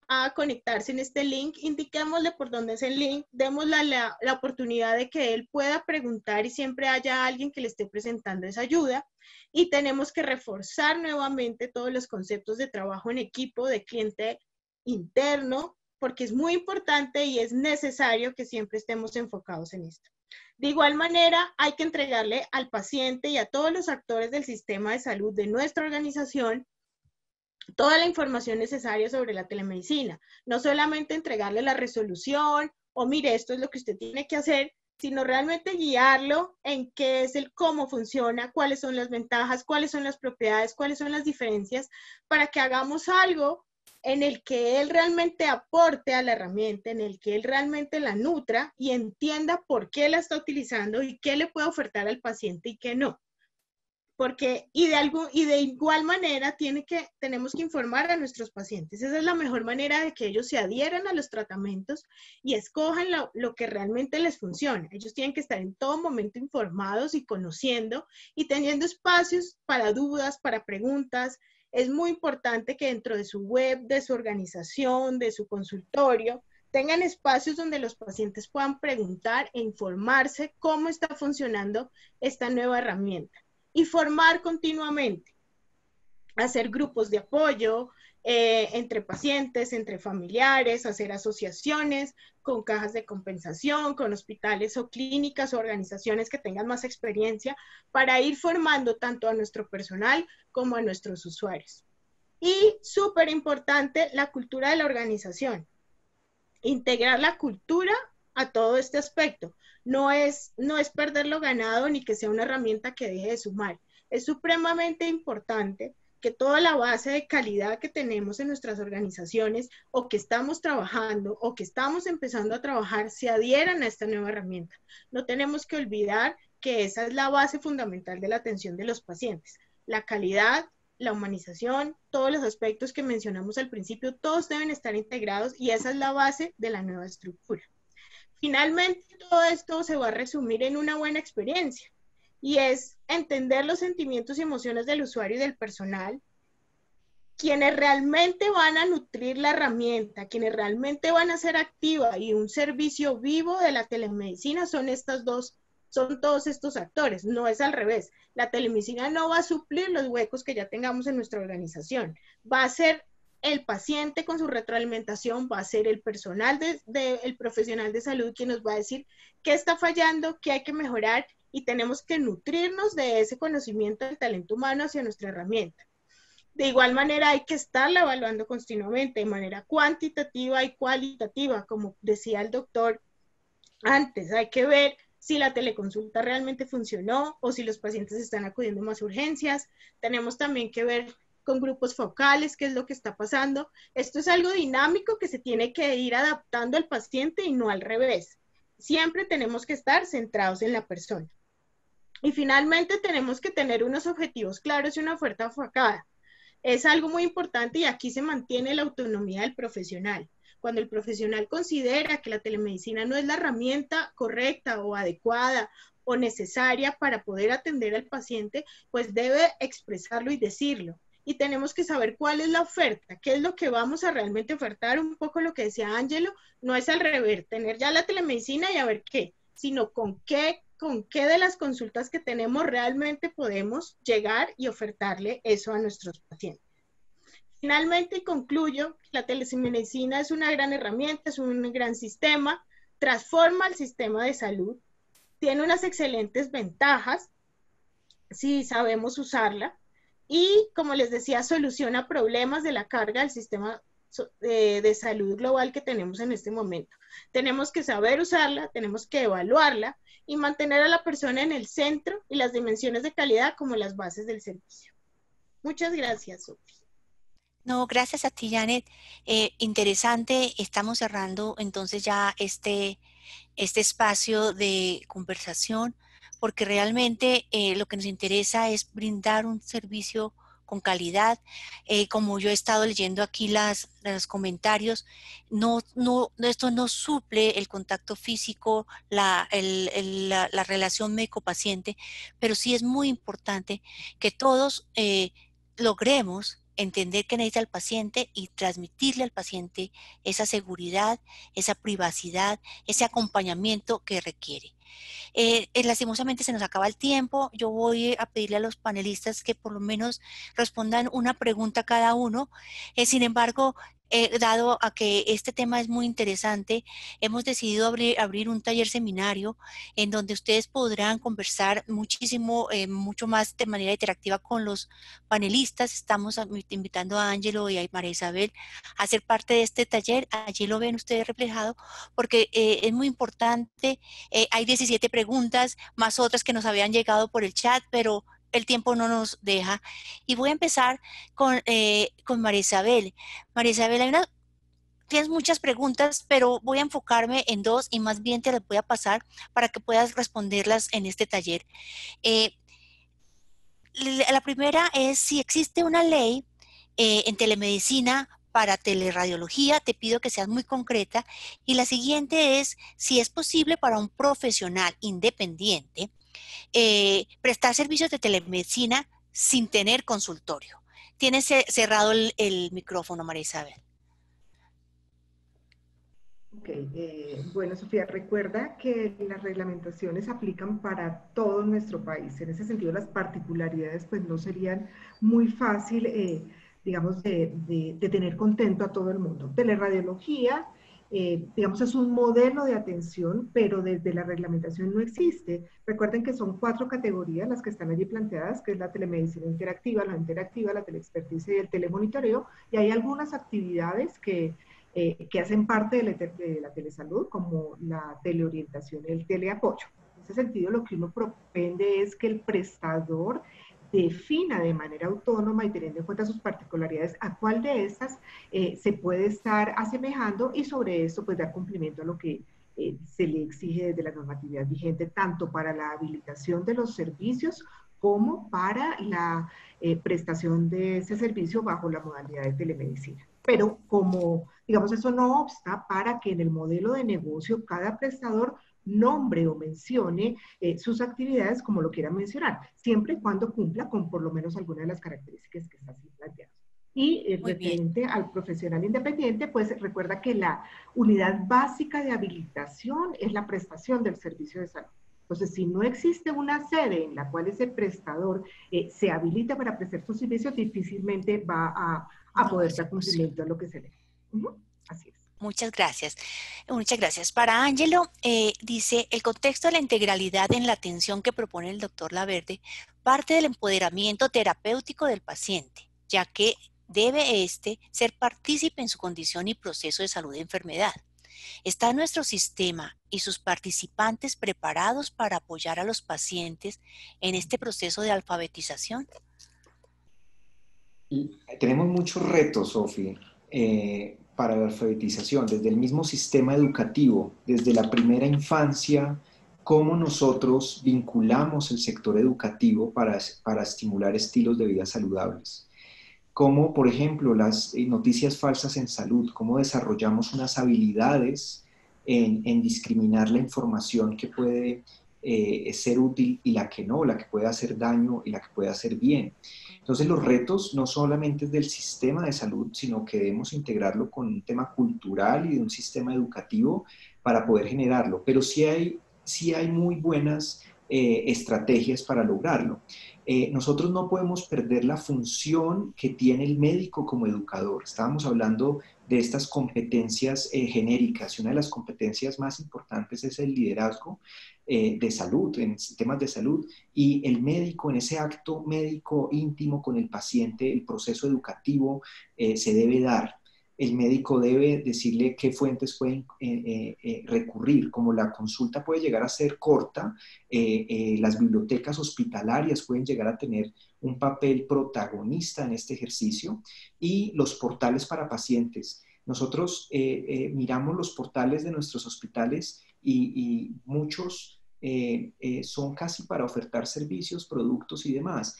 a conectarse en este link, indiquémosle por dónde es el link, démosle la oportunidad de que él pueda preguntar y siempre haya alguien que le esté presentando esa ayuda. Y tenemos que reforzar nuevamente todos los conceptos de trabajo en equipo, de cliente interno, porque es muy importante y es necesario que siempre estemos enfocados en esto. De igual manera, hay que entregarle al paciente y a todos los actores del sistema de salud de nuestra organización toda la información necesaria sobre la telemedicina. No solamente entregarle la resolución o mire, esto es lo que usted tiene que hacer, sino realmente guiarlo en qué es cómo funciona, cuáles son las ventajas, cuáles son las propiedades, cuáles son las diferencias, para que hagamos algo en el que él realmente aporte a la herramienta, en el que él realmente la nutra y entienda por qué la está utilizando y qué le puede ofertar al paciente y qué no. Porque, y de igual manera tenemos que informar a nuestros pacientes. Esa es la mejor manera de que ellos se adhieran a los tratamientos y escojan lo que realmente les funciona. Ellos tienen que estar en todo momento informados y conociendo y teniendo espacios para dudas, para preguntas. Es muy importante que dentro de su web, de su organización, de su consultorio, tengan espacios donde los pacientes puedan preguntar e informarse cómo está funcionando esta nueva herramienta. Y formar continuamente, hacer grupos de apoyo entre pacientes, entre familiares, hacer asociaciones con cajas de compensación, con hospitales o clínicas o organizaciones que tengan más experiencia para ir formando tanto a nuestro personal como a nuestros usuarios. Y súper importante, la cultura de la organización. Integrar la cultura a todo este aspecto. No es perder lo ganado ni que sea una herramienta que deje de sumar. Es supremamente importante que toda la base de calidad que tenemos en nuestras organizaciones o que estamos trabajando o que estamos empezando a trabajar se adhieran a esta nueva herramienta. No tenemos que olvidar que esa es la base fundamental de la atención de los pacientes. La calidad, la humanización, todos los aspectos que mencionamos al principio, todos deben estar integrados y esa es la base de la nueva estructura. Finalmente, todo esto se va a resumir en una buena experiencia y es entender los sentimientos y emociones del usuario y del personal, quienes realmente van a nutrir la herramienta, quienes realmente van a ser activa y un servicio vivo de la telemedicina son todos estos actores, no es al revés. La telemedicina no va a suplir los huecos que ya tengamos en nuestra organización, va a ser el paciente con su retroalimentación va a ser el personal el profesional de salud quien nos va a decir qué está fallando, qué hay que mejorar, y tenemos que nutrirnos de ese conocimiento del talento humano hacia nuestra herramienta. De igual manera hay que estarla evaluando continuamente de manera cuantitativa y cualitativa, como decía el doctor antes. Hay que ver si la teleconsulta realmente funcionó o si los pacientes están acudiendo más urgencias. Tenemos también que ver con grupos focales qué es lo que está pasando. Esto es algo dinámico que se tiene que ir adaptando al paciente y no al revés. Siempre tenemos que estar centrados en la persona. Y finalmente tenemos que tener unos objetivos claros y una oferta enfocada. Es algo muy importante y aquí se mantiene la autonomía del profesional. Cuando el profesional considera que la telemedicina no es la herramienta correcta o adecuada o necesaria para poder atender al paciente, pues debe expresarlo y decirlo. Y tenemos que saber cuál es la oferta, qué es lo que vamos a realmente ofertar. Un poco lo que decía Ángelo, no es al revés, tener ya la telemedicina y a ver qué, sino con qué de las consultas que tenemos realmente podemos llegar y ofertarle eso a nuestros pacientes. Finalmente, concluyo, la telemedicina es una gran herramienta, es un gran sistema, transforma el sistema de salud, tiene unas excelentes ventajas si sabemos usarla y, como les decía, soluciona problemas de la carga del sistema de salud global que tenemos en este momento. Tenemos que saber usarla, tenemos que evaluarla y mantener a la persona en el centro y las dimensiones de calidad como las bases del servicio. Muchas gracias, Sophie. No, gracias a ti, Janet. Interesante. Estamos cerrando entonces ya este espacio de conversación, porque realmente lo que nos interesa es brindar un servicio con calidad. Como yo he estado leyendo aquí los comentarios, esto no suple el contacto físico, la relación médico-paciente, pero sí es muy importante que todos logremos entender qué necesita el paciente y transmitirle al paciente esa seguridad, esa privacidad, ese acompañamiento que requiere. Lastimosamente se nos acaba el tiempo. Yo voy a pedirle a los panelistas que por lo menos respondan una pregunta cada uno. Sin embargo, dado a que este tema es muy interesante, hemos decidido abrir un taller seminario en donde ustedes podrán conversar mucho más de manera interactiva con los panelistas. Estamos invitando a Ángelo y a María Isabel a ser parte de este taller. Allí lo ven ustedes reflejado, porque es muy importante. Hay 17 preguntas, más otras que nos habían llegado por el chat, pero el tiempo no nos deja. Y voy a empezar con María Isabel. María Isabel, tienes muchas preguntas, pero voy a enfocarme en dos y más bien te las voy a pasar para que puedas responderlas en este taller. La primera es si existe una ley en telemedicina para teleradiología. Te pido que seas muy concreta. Y la siguiente es si es posible para un profesional independiente prestar servicios de telemedicina sin tener consultorio. Tienes cerrado el micrófono, María Isabel. Ok, bueno, Sofía, recuerda que las reglamentaciones aplican para todo nuestro país. En ese sentido, las particularidades pues no serían muy fácil, digamos, de tener contento a todo el mundo. Teleradiología, digamos, es un modelo de atención, pero desde la reglamentación no existe. Recuerden que son 4 categorías las que están allí planteadas, que es la telemedicina interactiva, la interactiva, la teleexperticia y el telemonitoreo, y hay algunas actividades que hacen parte de la telesalud, como la teleorientación y el teleapoyo. En ese sentido, lo que uno propende es que el prestador defina de manera autónoma y teniendo en cuenta sus particularidades a cuál de estas se puede estar asemejando, y sobre esto pues dar cumplimiento a lo que se le exige desde la normatividad vigente, tanto para la habilitación de los servicios como para la prestación de ese servicio bajo la modalidad de telemedicina. Pero como, digamos, eso no obsta para que en el modelo de negocio cada prestador nombre o mencione sus actividades como lo quiera mencionar, siempre y cuando cumpla con por lo menos alguna de las características que están así planteadas. Y referente al profesional independiente, pues recuerda que la unidad básica de habilitación es la prestación del servicio de salud. Entonces, si no existe una sede en la cual ese prestador se habilita para prestar sus servicios, difícilmente va a a poder dar cumplimiento a lo que se le. Así es. Muchas gracias. Muchas gracias. Para Ángelo, dice, el contexto de la integralidad en la atención que propone el doctor Laverde parte del empoderamiento terapéutico del paciente, ya que debe ser partícipe en su condición y proceso de salud y enfermedad. ¿Está nuestro sistema y sus participantes preparados para apoyar a los pacientes en este proceso de alfabetización? Tenemos muchos retos, Sofía, para la alfabetización, desde el mismo sistema educativo, desde la primera infancia, cómo nosotros vinculamos el sector educativo para estimular estilos de vida saludables. Cómo, por ejemplo, las noticias falsas en salud, cómo desarrollamos unas habilidades en discriminar la información que puede ser útil y la que no, la que puede hacer daño y la que puede hacer bien. Entonces los retos no solamente es del sistema de salud, sino que debemos integrarlo con un tema cultural y de un sistema educativo para poder generarlo. Pero sí hay muy buenas estrategias para lograrlo. Nosotros no podemos perder la función que tiene el médico como educador. Estábamos hablando de estas competencias genéricas y una de las competencias más importantes es el liderazgo de salud, en temas de salud, y el médico, en ese acto médico íntimo con el paciente, el proceso educativo se debe dar. El médico debe decirle qué fuentes pueden recurrir, como la consulta puede llegar a ser corta, las bibliotecas hospitalarias pueden llegar a tener un papel protagonista en este ejercicio y los portales para pacientes. Nosotros miramos los portales de nuestros hospitales y muchos son casi para ofertar servicios, productos y demás,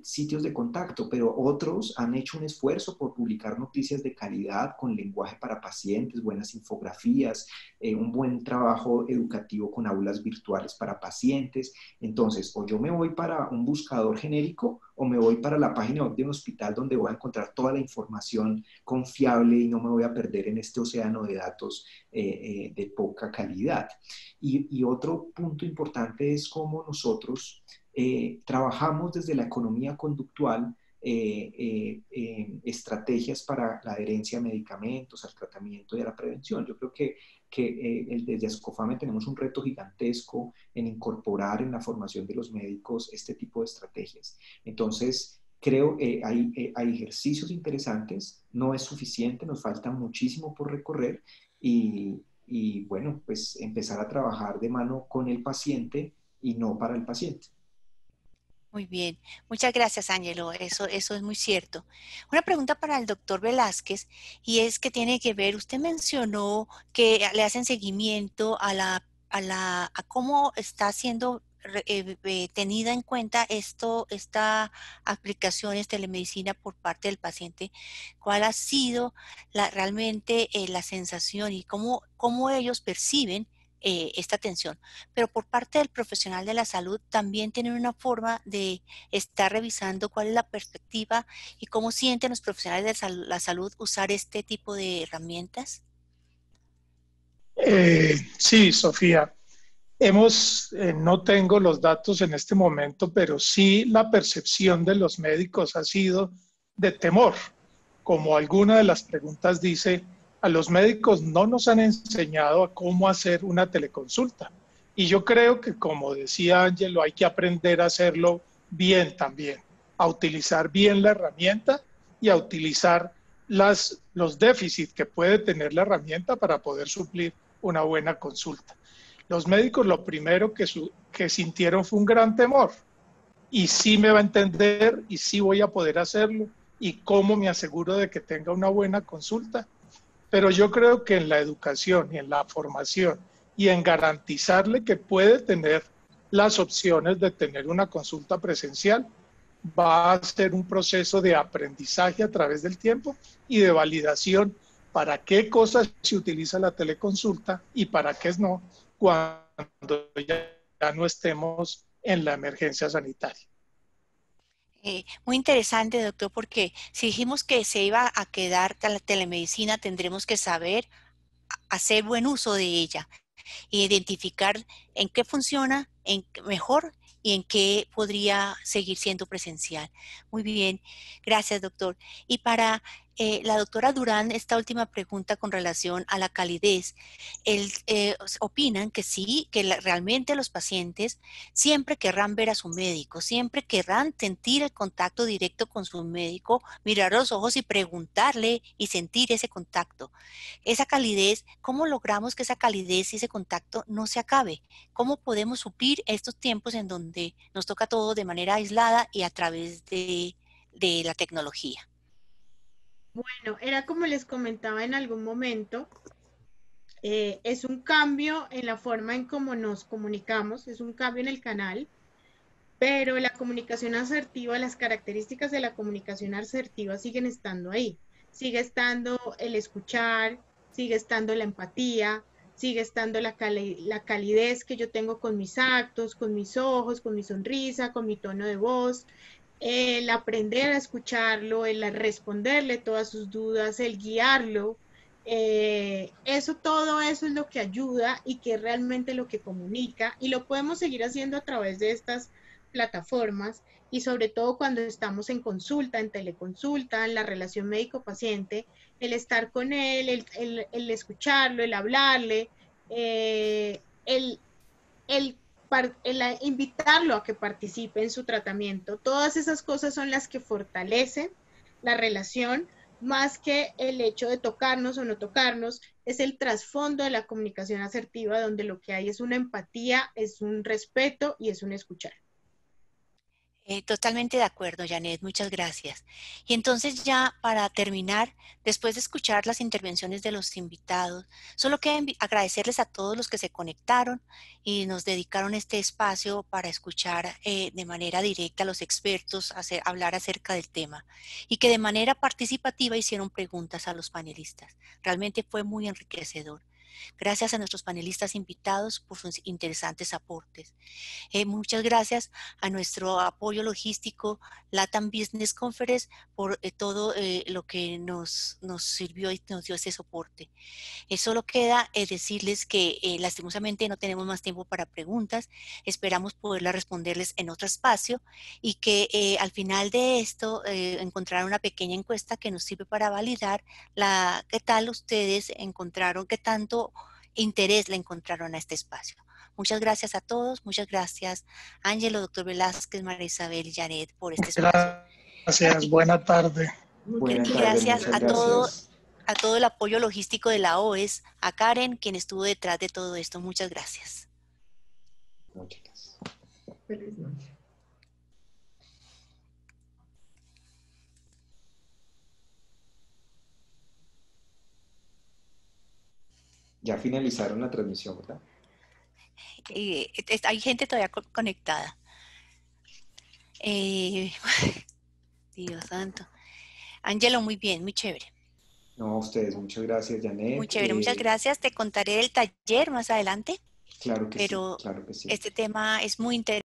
sitios de contacto, pero otros han hecho un esfuerzo por publicar noticias de calidad con lenguaje para pacientes, buenas infografías, un buen trabajo educativo con aulas virtuales para pacientes. Entonces, o yo me voy para un buscador genérico o me voy para la página web de un hospital donde voy a encontrar toda la información confiable y no me voy a perder en este océano de datos de poca calidad. Y otro punto importante es cómo nosotros trabajamos desde la economía conductual estrategias para la adherencia a medicamentos, al tratamiento y a la prevención. Yo creo que desde Ascofame tenemos un reto gigantesco en incorporar en la formación de los médicos este tipo de estrategias. Entonces, creo que hay ejercicios interesantes, no es suficiente, nos falta muchísimo por recorrer y bueno, pues empezar a trabajar de mano con el paciente y no para el paciente. Muy bien, muchas gracias, Ángelo. Eso es muy cierto. Una pregunta para el doctor Velázquez, y es que tiene que ver, usted mencionó que le hacen seguimiento a cómo está siendo tenida en cuenta esta aplicaciones telemedicina por parte del paciente. ¿Cuál ha sido realmente la sensación y cómo ellos perciben esta atención? Pero por parte del profesional de la salud también tienen una forma de estar revisando cuál es la perspectiva y cómo sienten los profesionales de la salud usar este tipo de herramientas. Sí, Sofía. No tengo los datos en este momento, pero sí la percepción de los médicos ha sido de temor. Como alguna de las preguntas dice, a los médicos no nos han enseñado a cómo hacer una teleconsulta. Y yo creo que, como decía Ángelo, hay que aprender a hacerlo bien también, a utilizar bien la herramienta y a utilizar los déficits que puede tener la herramienta para poder suplir una buena consulta. Los médicos lo primero que sintieron fue un gran temor. Y sí me va a entender y sí voy a poder hacerlo. ¿Y cómo me aseguro de que tenga una buena consulta? Pero yo creo que en la educación y en la formación y en garantizarle que puede tener las opciones de tener una consulta presencial, va a ser un proceso de aprendizaje a través del tiempo y de validación para qué cosas se utiliza la teleconsulta y para qué no, cuando ya no estemos en la emergencia sanitaria. Muy interesante, doctor, porque si dijimos que se iba a quedar la telemedicina, tendremos que saber hacer buen uso de ella e identificar en qué funciona mejor y en qué podría seguir siendo presencial. Muy bien, gracias, doctor. Y para La doctora Durán, esta última pregunta con relación a la calidez, opinan que sí, que realmente los pacientes siempre querrán ver a su médico, siempre querrán sentir el contacto directo con su médico, mirar a los ojos y preguntarle y sentir ese contacto. Esa calidez, ¿cómo logramos que esa calidez y ese contacto no se acabe? ¿Cómo podemos suplir estos tiempos en donde nos toca todo de manera aislada y a través de la tecnología? Bueno, era como les comentaba en algún momento, es un cambio en la forma en cómo nos comunicamos, es un cambio en el canal, pero la comunicación asertiva, las características de la comunicación asertiva siguen estando ahí. Sigue estando el escuchar, sigue estando la empatía, sigue estando la calidez que yo tengo con mis actos, con mis ojos, con mi sonrisa, con mi tono de voz, el aprender a escucharlo, el responderle todas sus dudas, el guiarlo. Todo eso es lo que ayuda y que es realmente lo que comunica, y lo podemos seguir haciendo a través de estas plataformas, y sobre todo cuando estamos en consulta, en teleconsulta, en la relación médico-paciente, el estar con él, el escucharlo, el hablarle, el, el invitarlo a que participe en su tratamiento. Todas esas cosas son las que fortalecen la relación, más que el hecho de tocarnos o no tocarnos. Es el trasfondo de la comunicación asertiva, donde lo que hay es una empatía, es un respeto y es un escuchar. Totalmente de acuerdo, Janet, muchas gracias. Y entonces ya para terminar, después de escuchar las intervenciones de los invitados, solo queda agradecerles a todos los que se conectaron y nos dedicaron este espacio para escuchar de manera directa a los expertos, hablar acerca del tema, y que de manera participativa hicieron preguntas a los panelistas. Realmente fue muy enriquecedor. Gracias a nuestros panelistas invitados por sus interesantes aportes. Muchas gracias a nuestro apoyo logístico, LATAM Business Conference, por todo lo que nos sirvió y nos dio ese soporte. Solo queda decirles que lastimosamente no tenemos más tiempo para preguntas. Esperamos poderlas responderles en otro espacio, y que al final de esto encontrar una pequeña encuesta que nos sirve para validar qué tal ustedes encontraron, qué tanto interés le encontraron a este espacio. Muchas gracias a todos, muchas gracias Ángelo, doctor Velázquez, María Isabel y Janet por este espacio. Gracias, Y, buena tarde. Buenas y tardes, gracias muchas gracias. a todo el apoyo logístico de la OES, a Karen, quien estuvo detrás de todo esto. Muchas gracias. Muchas gracias. Feliz noche. Ya finalizaron la transmisión, ¿verdad? Hay gente todavía conectada. Dios santo. Ángelo, muy bien, muy chévere. No, a ustedes, muchas gracias, Muy Janet. chévere, muchas gracias. Te contaré del taller más adelante, Claro que sí, pero claro que sí. este tema es muy interesante.